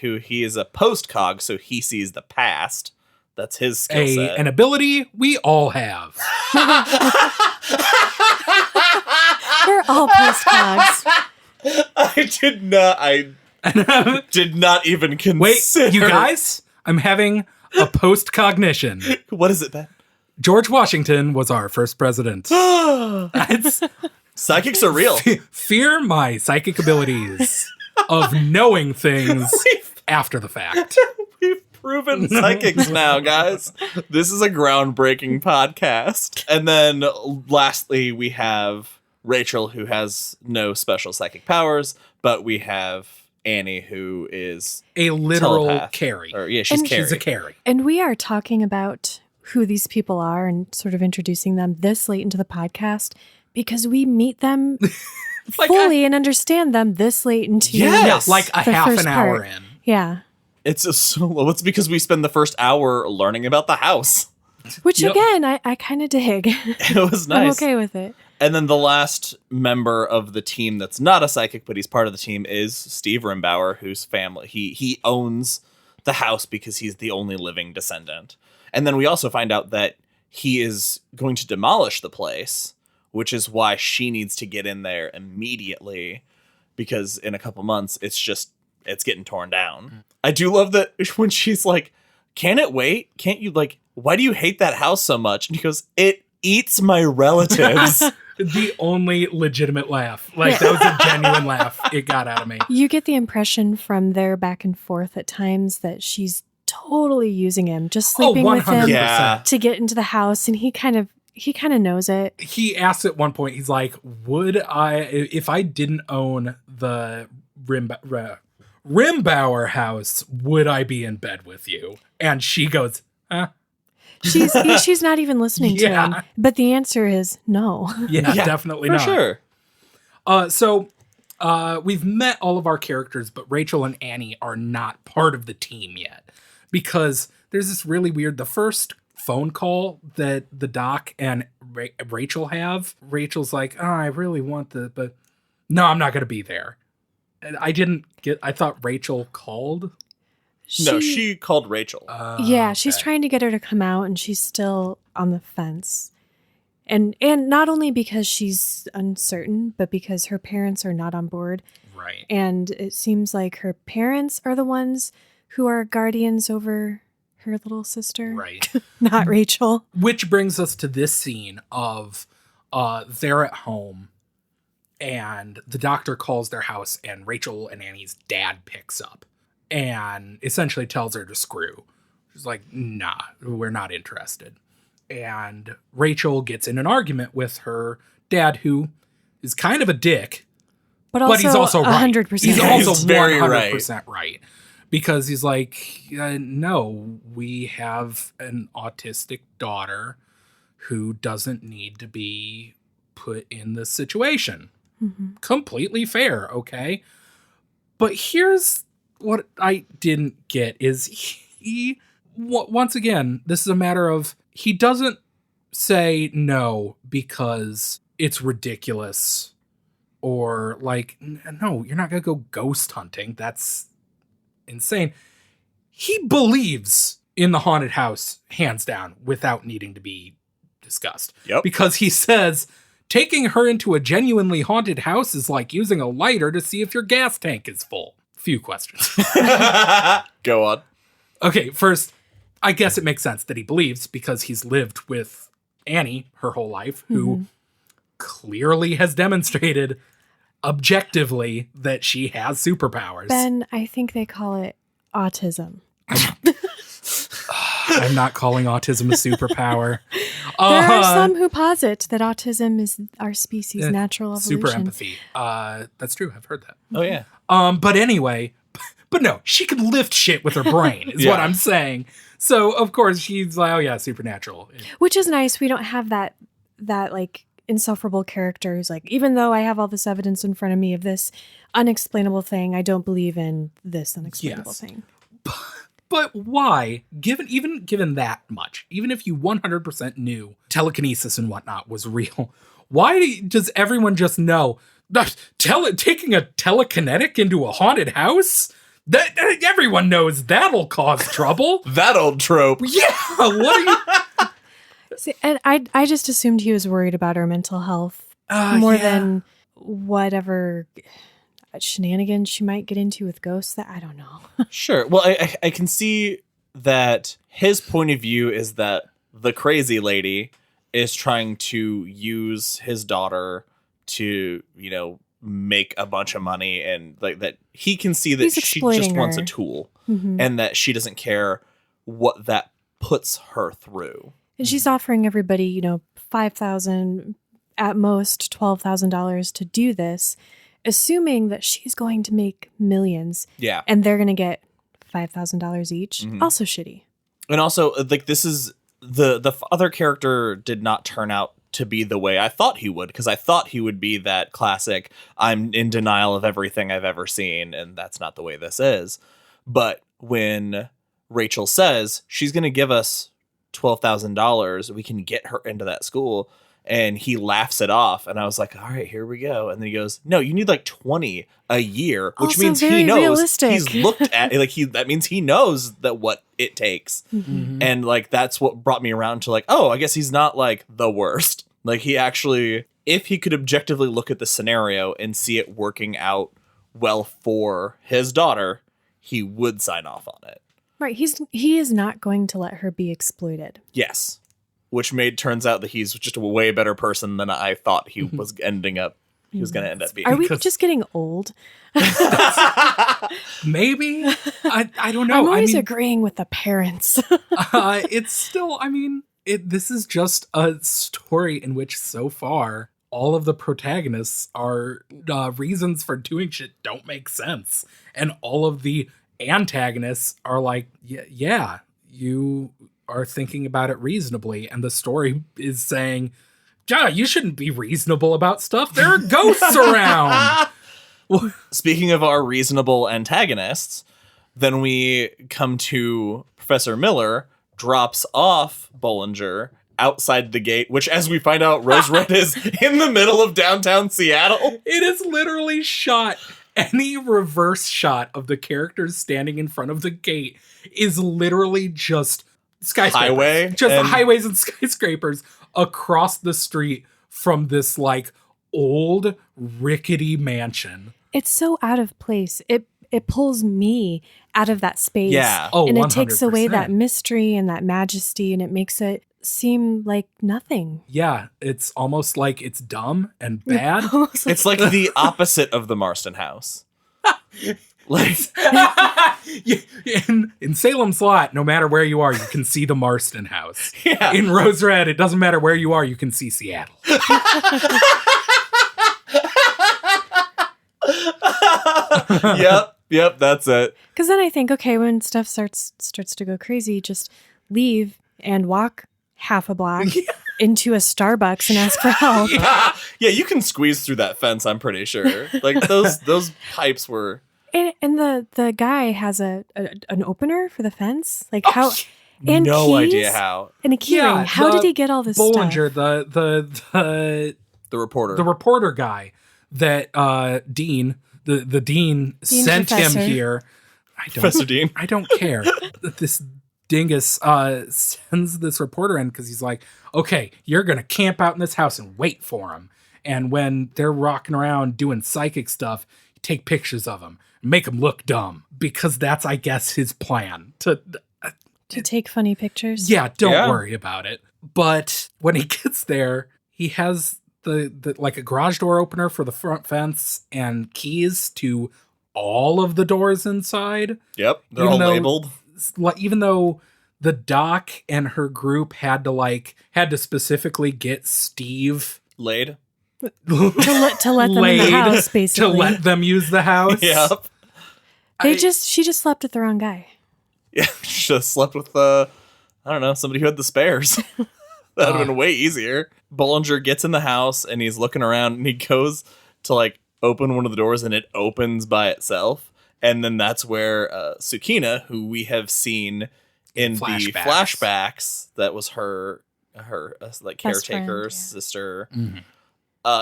Speaker 2: who he is a postcog, so he sees the past. That's his skill set.
Speaker 3: An ability we all have.
Speaker 1: We're all postcogs.
Speaker 2: I did not even consider.
Speaker 3: Wait, you guys, I'm having a post-cognition.
Speaker 2: What is it, Ben?
Speaker 3: George Washington was our first president. That's,
Speaker 2: Psychics are real.
Speaker 3: fear my psychic abilities of knowing things after the fact.
Speaker 2: We've proven psychics now, guys. This is a groundbreaking podcast. And then lastly, we have Rachel, who has no special psychic powers, but we have Annie, who is
Speaker 3: A literal
Speaker 2: telepath.
Speaker 3: Carrie.
Speaker 2: She's Carrie.
Speaker 3: She's a Carrie.
Speaker 1: And we are talking about who these people are and sort of introducing them this late into the podcast because we meet them fully and understand them this late into
Speaker 2: Yes.
Speaker 3: Yeah, like a
Speaker 1: the
Speaker 3: half
Speaker 1: first
Speaker 3: an hour
Speaker 1: part.
Speaker 3: in.
Speaker 1: Yeah.
Speaker 2: It's because we spend the first hour learning about the house.
Speaker 1: Which,
Speaker 3: Yep.
Speaker 1: again, I kind of dig.
Speaker 2: It was nice.
Speaker 1: I'm okay with it.
Speaker 2: And then the last member of the team that's not a psychic, but he's part of the team, is Steve Rimbauer, whose family he owns the house because he's the only living descendant. And then we also find out that he is going to demolish the place, which is why she needs to get in there immediately, because in a couple months it's getting torn down. I do love that when she's like, "Can it wait? Can't you, like, why do you hate that house so much?" And he goes, "It eats my relatives."
Speaker 3: The only legitimate laugh. Like, that was a genuine laugh. It got out of me.
Speaker 1: You get the impression from their back and forth at times that she's totally using him, just sleeping with him
Speaker 3: 100%.
Speaker 2: Yeah.
Speaker 1: to get into the house, and he kind of knows it.
Speaker 3: He asked at one point, he's like, would I, if I didn't own the Rimbauer house, would I be in bed with you? And she goes, huh?
Speaker 1: She's not even listening to
Speaker 3: Yeah.
Speaker 1: him. But the answer is no.
Speaker 3: Yeah, definitely not.
Speaker 2: sure.
Speaker 3: So we've met all of our characters, but Rachel and Annie are not part of the team yet. Because there's this really weird, the first phone call that the doc and Rachel have, Rachel's like, oh, I really want but no, I'm not going to be there. And I thought Rachel called.
Speaker 2: She called Rachel.
Speaker 1: Yeah, she's trying to get her to come out, and she's still on the fence. And not only because she's uncertain, but because her parents are not on board.
Speaker 3: Right.
Speaker 1: And it seems like her parents are the ones who are guardians over her little sister.
Speaker 3: Right.
Speaker 1: Not Rachel.
Speaker 3: Which brings us to this scene of they're at home and the doctor calls their house and Rachel and Annie's dad picks up and essentially tells her to screw. She's like, nah, we're not interested. And Rachel gets in an argument with her dad, who is kind of a dick, but he's also right.
Speaker 1: 100%.
Speaker 3: He's also
Speaker 2: He's very
Speaker 3: 100% right. Because he's like, no, we have an autistic daughter who doesn't need to be put in this situation.
Speaker 1: Mm-hmm.
Speaker 3: Completely fair, okay? But here's what I didn't get is he once again, this is a matter of he doesn't say no because it's ridiculous or like, no, you're not going to go ghost hunting. That's insane. He believes in the haunted house, hands down, without needing to be discussed.
Speaker 2: Yep.
Speaker 3: Because he says taking her into a genuinely haunted house is like using a lighter to see if your gas tank is full. Few questions.
Speaker 2: Go on.
Speaker 3: Okay, first, I guess it makes sense that he believes because he's lived with Annie her whole life, who clearly has demonstrated objectively that she has superpowers.
Speaker 1: Ben, I think they call it autism.
Speaker 3: I'm not calling autism a superpower.
Speaker 1: There are some who posit that autism is our species' natural evolution.
Speaker 3: Super empathy. That's true. I've heard that.
Speaker 2: Oh, yeah.
Speaker 3: But anyway, but no, she can lift shit with her brain, is what I'm saying. So, of course, she's like, oh, yeah, supernatural.
Speaker 1: Which is nice. We don't have that like, insufferable character who's like, even though I have all this evidence in front of me of this unexplainable thing, I don't believe in this unexplainable thing.
Speaker 3: But why, given that much, even if you 100% knew telekinesis and whatnot was real, why does everyone just know taking a telekinetic into a haunted house? That everyone knows that'll cause trouble.
Speaker 2: That old trope.
Speaker 3: Yeah, what are you?
Speaker 1: See, and I just assumed he was worried about her mental health more than whatever shenanigans she might get into with ghosts. That I don't know.
Speaker 2: Sure. Well, I can see that his point of view is that the crazy lady is trying to use his daughter to, make a bunch of money, and like that he can see that she just wants a tool and that she doesn't care what that puts her through.
Speaker 1: And she's offering everybody, $5,000, at most $12,000 to do this, assuming that she's going to make millions.
Speaker 2: Yeah.
Speaker 1: And they're going to get $5,000 each. Also shitty.
Speaker 2: And also, like, this is the other character did not turn out to be the way I thought he would, because I thought he would be that classic, I'm in denial of everything I've ever seen, and that's not the way this is. But when Rachel says she's going to give us $12,000, we can get her into that school, and he laughs it off, and I was like, all right, here we go. And then he goes, no, you need like 20 a year, which
Speaker 1: also
Speaker 2: means
Speaker 1: very
Speaker 2: he knows
Speaker 1: realistic.
Speaker 2: he's looked at like that means he knows that what it takes. And like that's what brought me around to like, oh, I guess he's not like the worst. Like he actually, if he could objectively look at the scenario and see it working out well for his daughter, he would sign off on it.
Speaker 1: Right. He is not going to let her be exploited.
Speaker 2: Yes. Which turns out that he's just a way better person than I thought he was ending up. He was going to end up being.
Speaker 1: Are we just getting old?
Speaker 3: Maybe. I don't know.
Speaker 1: I'm always agreeing with the parents.
Speaker 3: It's still, this is just a story in which so far all of the protagonists are reasons for doing shit don't make sense. And all of the antagonists are like, yeah, you are thinking about it reasonably. And the story is saying, yeah, you shouldn't be reasonable about stuff. There are ghosts around.
Speaker 2: Speaking of our reasonable antagonists, then we come to Professor Miller drops off Bollinger outside the gate, which, as we find out, Rose Red is in the middle of downtown Seattle.
Speaker 3: It is literally shot. Any reverse shot of the characters standing in front of the gate is literally just skyscrapers.
Speaker 2: Highway.
Speaker 3: Just highways and skyscrapers across the street from this, like, old, rickety mansion.
Speaker 1: It's so out of place. It pulls me out of that space.
Speaker 2: Yeah.
Speaker 3: Oh,
Speaker 1: and it
Speaker 3: 100%.
Speaker 1: takes away that mystery and that majesty, and it makes it seem like nothing.
Speaker 3: Yeah, it's almost like it's dumb and bad.
Speaker 2: It's like the opposite of the Marston House. Like,
Speaker 3: in Salem's Lot, no matter where you are, you can see the Marston House.
Speaker 2: yeah.
Speaker 3: In Rose Red, it doesn't matter where you are, you can see Seattle.
Speaker 2: Yep, that's it.
Speaker 1: Because then I think, okay, when stuff starts to go crazy, just leave and walk half a block into a Starbucks and ask for help.
Speaker 2: Yeah, you can squeeze through that fence, I'm pretty sure. Like, those pipes were...
Speaker 1: And the guy has an opener for the fence. Like, how... And
Speaker 2: no
Speaker 1: keys,
Speaker 2: idea how.
Speaker 1: And a key ring. How did he get all this
Speaker 3: Bollinger,
Speaker 1: stuff?
Speaker 2: The reporter.
Speaker 3: The reporter guy that Dean, the Dean sent
Speaker 1: professor.
Speaker 3: him here.
Speaker 2: Professor Dean.
Speaker 3: I don't care. This dingus sends this reporter in because he's like, okay, you're going to camp out in this house and wait for him. And when they're rocking around doing psychic stuff, take pictures of them, make them look dumb. Because that's, I guess, his plan. To
Speaker 1: take funny pictures?
Speaker 3: Yeah, don't worry about it. But when he gets there, he has the like a garage door opener for the front fence and keys to all of the doors inside.
Speaker 2: Yep, they're all labeled.
Speaker 3: Even though the doc and her group had to specifically get Steve
Speaker 2: laid
Speaker 1: to let them in the house, basically.
Speaker 3: To let them use the house.
Speaker 2: Yep.
Speaker 1: She just slept with the wrong guy.
Speaker 2: Yeah, she just slept with somebody who had the spares. That would have been way easier. Bollinger gets in the house and he's looking around and he goes to like open one of the doors and it opens by itself. And then that's where Sukina, who we have seen in the flashbacks, that was her like caretaker,
Speaker 1: friend,
Speaker 2: sister,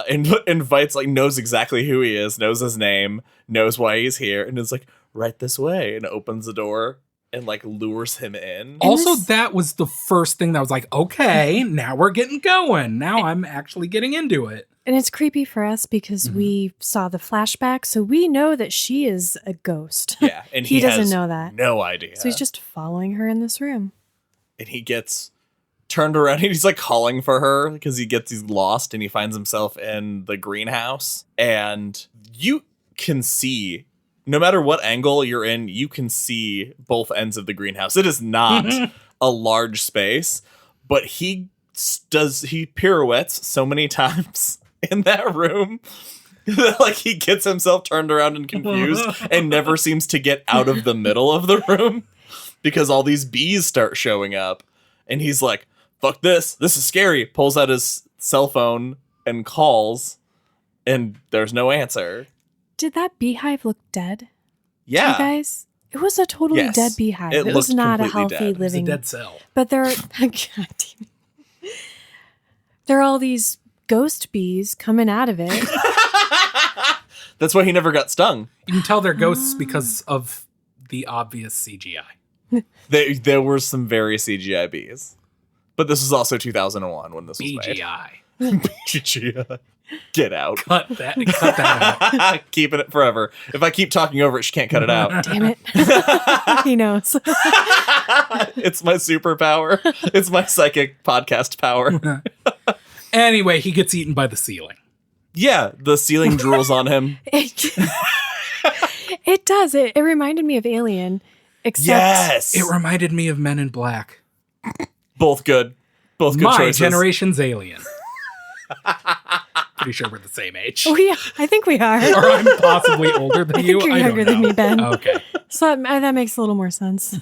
Speaker 2: invites, like, knows exactly who he is, knows his name, knows why he's here, and is like, right this way, and opens the door and like lures him in.
Speaker 3: Also, that was the first thing that was like, okay, now we're getting going. Now I'm actually getting into it.
Speaker 1: And it's creepy for us because we saw the flashback, so we know that she is a ghost.
Speaker 2: Yeah, and
Speaker 1: he doesn't know that.
Speaker 2: No idea.
Speaker 1: So he's just following her in this room.
Speaker 2: And he gets turned around and he's like calling for her because he's lost and he finds himself in the greenhouse. And you can see, no matter what angle you're in, you can see both ends of the greenhouse. It is not a large space, but he pirouettes so many times in that room that, like, he gets himself turned around and confused and never seems to get out of the middle of the room because all these bees start showing up. And he's like, fuck this. This is scary. Pulls out his cell phone and calls, and there's no answer.
Speaker 1: Did that beehive look dead?
Speaker 2: Yeah.
Speaker 1: You guys? It was a totally dead beehive. It was not a healthy
Speaker 2: dead.
Speaker 1: living.
Speaker 3: It was a dead cell.
Speaker 1: But there are all these ghost bees coming out of it.
Speaker 2: That's why he never got stung.
Speaker 3: You can tell they're ghosts because of the obvious CGI.
Speaker 2: There were some very CGI bees. But this was also 2001 when this was made.
Speaker 3: BGI.
Speaker 2: BGI. Get out.
Speaker 3: Cut that out.
Speaker 2: Keeping it forever. If I keep talking over it, she can't cut it out.
Speaker 1: Damn it. He knows.
Speaker 2: It's my superpower. It's my psychic podcast power.
Speaker 3: Anyway, he gets eaten by the ceiling.
Speaker 2: Yeah, the ceiling drools on him.
Speaker 1: It does. It reminded me of Alien. Except
Speaker 2: Yes!
Speaker 3: It reminded me of Men in Black.
Speaker 2: Both good. Both good
Speaker 3: My
Speaker 2: choices.
Speaker 3: generation's Alien. pretty sure we're the same age.
Speaker 1: Oh, yeah. I think we are.
Speaker 3: Or I'm possibly older than
Speaker 1: I
Speaker 3: you.
Speaker 1: think you're
Speaker 3: I
Speaker 1: younger
Speaker 3: don't
Speaker 1: than
Speaker 3: know.
Speaker 1: me, Ben.
Speaker 3: Okay.
Speaker 1: So that makes a little more sense.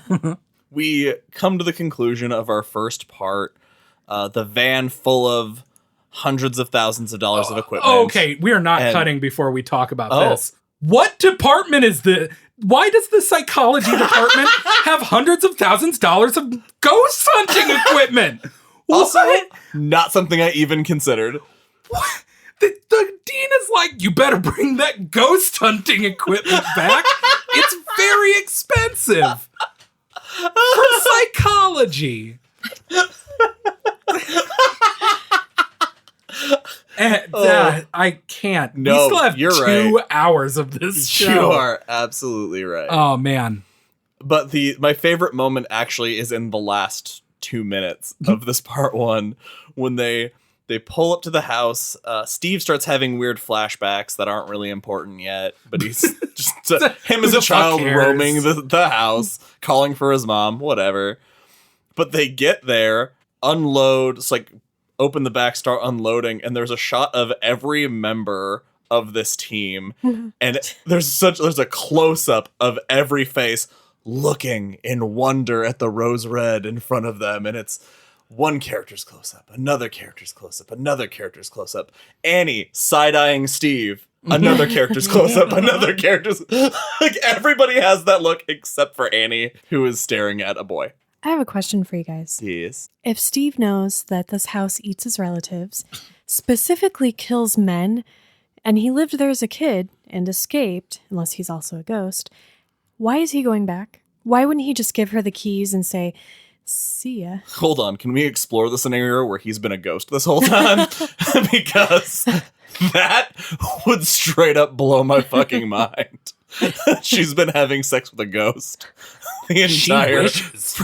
Speaker 2: We come to the conclusion of our first part. The van full of hundreds of thousands of dollars of equipment.
Speaker 3: Okay, we are not
Speaker 2: And-
Speaker 3: cutting before we talk about this. What department is the... Why does the psychology department have hundreds of thousands of dollars of ghost hunting equipment?
Speaker 2: Also,
Speaker 3: What?
Speaker 2: not something I even considered.
Speaker 3: What? The dean is like, you better bring that ghost hunting equipment back. It's very expensive. For psychology. I can't.
Speaker 2: No,
Speaker 3: we still have
Speaker 2: you're
Speaker 3: 2
Speaker 2: right.
Speaker 3: hours of this show.
Speaker 2: You are absolutely right.
Speaker 3: Oh, man.
Speaker 2: But my favorite moment actually is in the last 2 minutes of this part 1 when they pull up to the house. Steve starts having weird flashbacks that aren't really important yet, but he's just him as a child roaming the house, calling for his mom, whatever. But they get there, unload, it's like open the back, start unloading, and there's a shot of every member of this team, and there's a close-up of every face looking in wonder at the rose red in front of them, and it's one character's close-up, another character's close-up, another character's close-up, Annie side-eyeing Steve, another character's close-up, another character's... Like, everybody has that look except for Annie, who is staring at a boy.
Speaker 1: I have a question for you guys.
Speaker 2: Yes.
Speaker 1: If Steve knows that this house eats his relatives, specifically kills men, and he lived there as a kid and escaped, unless he's also a ghost, why is he going back? Why wouldn't he just give her the keys and say, see ya?
Speaker 2: Hold on, can we explore the scenario where he's been a ghost this whole time? Because that would straight up blow my fucking mind. She's been having sex with a ghost the entire...
Speaker 3: She wishes.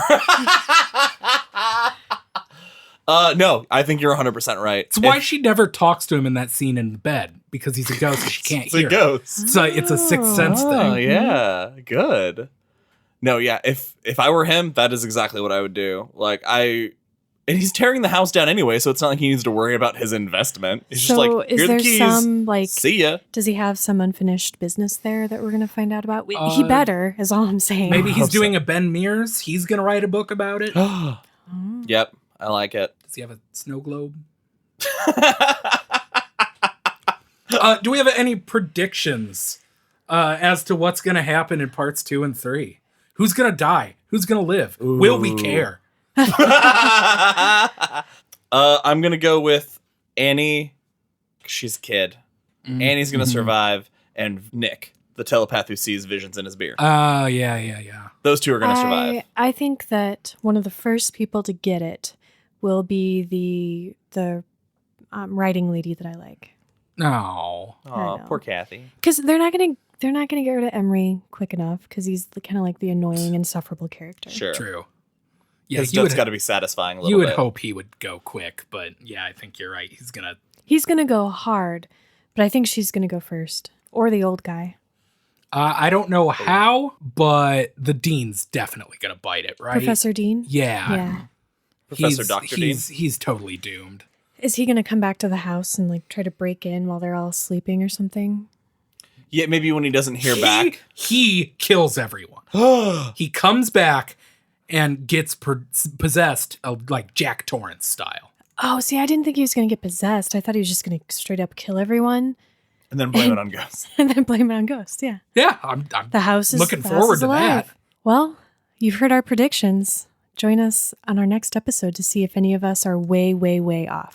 Speaker 2: No, I think you're 100% right.
Speaker 3: It's why she never talks to him in that scene in bed, because he's a ghost and she can't
Speaker 2: It's
Speaker 3: hear.
Speaker 2: a ghost.
Speaker 3: So it's a sixth sense
Speaker 2: Oh,
Speaker 3: thing.
Speaker 2: yeah, good. No, yeah, if I were him, that is exactly what I would do. Like, and he's tearing the house down anyway, so it's not like he needs to worry about his investment. He's just
Speaker 1: So
Speaker 2: like,
Speaker 1: is
Speaker 2: here are
Speaker 1: there
Speaker 2: the keys.
Speaker 1: some, like,
Speaker 2: See ya.
Speaker 1: does he have some unfinished business there that we're going to find out about? He better, is all I'm saying.
Speaker 3: Maybe he's
Speaker 2: hope so.
Speaker 3: doing a Ben Mears. He's going to write a book about it.
Speaker 2: Yep, I like it.
Speaker 3: Does he have a snow globe? Do we have any predictions as to what's going to happen in parts 2 and 3? Who's going to die? Who's going to live? Will we care?
Speaker 2: I'm gonna go with Annie. She's a kid. Annie's gonna survive, and Nick, the telepath who sees visions in his beer.
Speaker 3: Yeah.
Speaker 2: Those two are gonna survive.
Speaker 1: I think that one of the first people to get it will be the writing lady that I like.
Speaker 3: No.
Speaker 2: Oh,
Speaker 1: know.
Speaker 2: poor Kathy.
Speaker 1: Because they're not gonna get rid of Emery quick enough because he's kind of like the annoying, insufferable character.
Speaker 2: Sure.
Speaker 3: True. Yeah,
Speaker 2: His death's got to be satisfying a little
Speaker 3: you would
Speaker 2: bit.
Speaker 3: hope he would go quick, but yeah, I think you're right.
Speaker 1: He's gonna go hard, but I think she's gonna go first, or the old guy.
Speaker 3: I don't know how, but the dean's definitely gonna bite it, right?
Speaker 1: Professor Dean.
Speaker 3: Yeah.
Speaker 1: Yeah.
Speaker 2: Professor Dr. Dean.
Speaker 3: He's totally doomed.
Speaker 1: Is he gonna come back to the house and like try to break in while they're all sleeping or something?
Speaker 2: Yeah, maybe when he doesn't hear back.
Speaker 3: He kills everyone. He comes back and gets possessed, like Jack Torrance style.
Speaker 1: Oh, see, I didn't think he was going to get possessed. I thought he was just going to straight up kill everyone
Speaker 2: And then blame it on ghosts.
Speaker 1: and then blame it on ghosts. Yeah.
Speaker 3: Yeah, I'm
Speaker 1: The house is
Speaker 3: looking
Speaker 1: the house
Speaker 3: forward
Speaker 1: is
Speaker 3: to
Speaker 1: alive.
Speaker 3: that.
Speaker 1: Well, you've heard our predictions. Join us on our next episode to see if any of us are way, way, way off.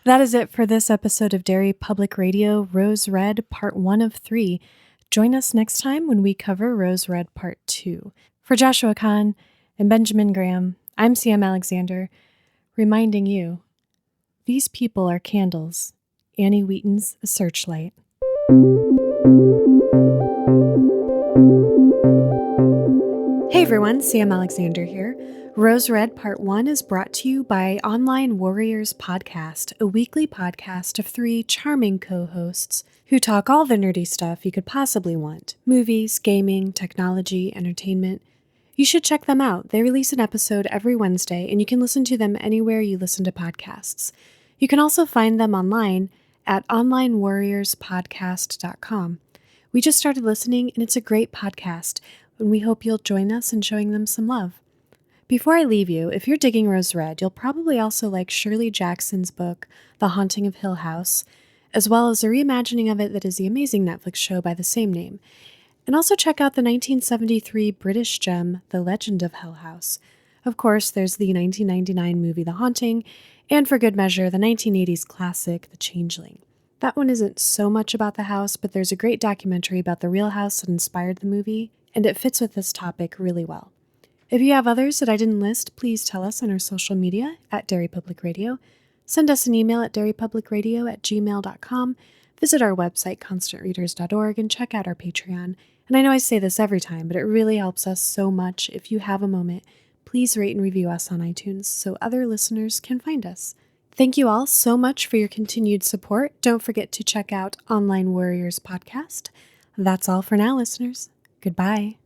Speaker 1: That is it for this episode of Derry Public Radio, Rose Red, Part 1 of 3. Join us next time when we cover Rose Red Part 2. For Joshua Kahn and Benjamin Graham, I'm CM Alexander, reminding you, these people are candles. Annie Wheaton's a searchlight. Hey everyone, Sam Alexander here. Rose Red Part 1 is brought to you by Online Warriors Podcast, a weekly podcast of 3 charming co-hosts who talk all the nerdy stuff you could possibly want. Movies, gaming, technology, entertainment. You should check them out. They release an episode every Wednesday, and you can listen to them anywhere you listen to podcasts. You can also find them online at onlinewarriorspodcast.com. We just started listening, and it's a great podcast, and we hope you'll join us in showing them some love. Before I leave you, if you're digging Rose Red, you'll probably also like Shirley Jackson's book, The Haunting of Hill House, as well as a reimagining of it that is the amazing Netflix show by the same name. And also check out the 1973 British gem, The Legend of Hill House. Of course, there's the 1999 movie The Haunting, and for good measure, the 1980s classic, The Changeling. That one isn't so much about the house, but there's a great documentary about the real house that inspired the movie, and it fits with this topic really well. If you have others that I didn't list, please tell us on our social media at Derry Public Radio. Send us an email at derrypublicradio@gmail.com. Visit our website, constantreaders.org, and check out our Patreon. And I know I say this every time, but it really helps us so much. If you have a moment, please rate and review us on iTunes so other listeners can find us. Thank you all so much for your continued support. Don't forget to check out Online Warriors Podcast. That's all for now, listeners. Goodbye.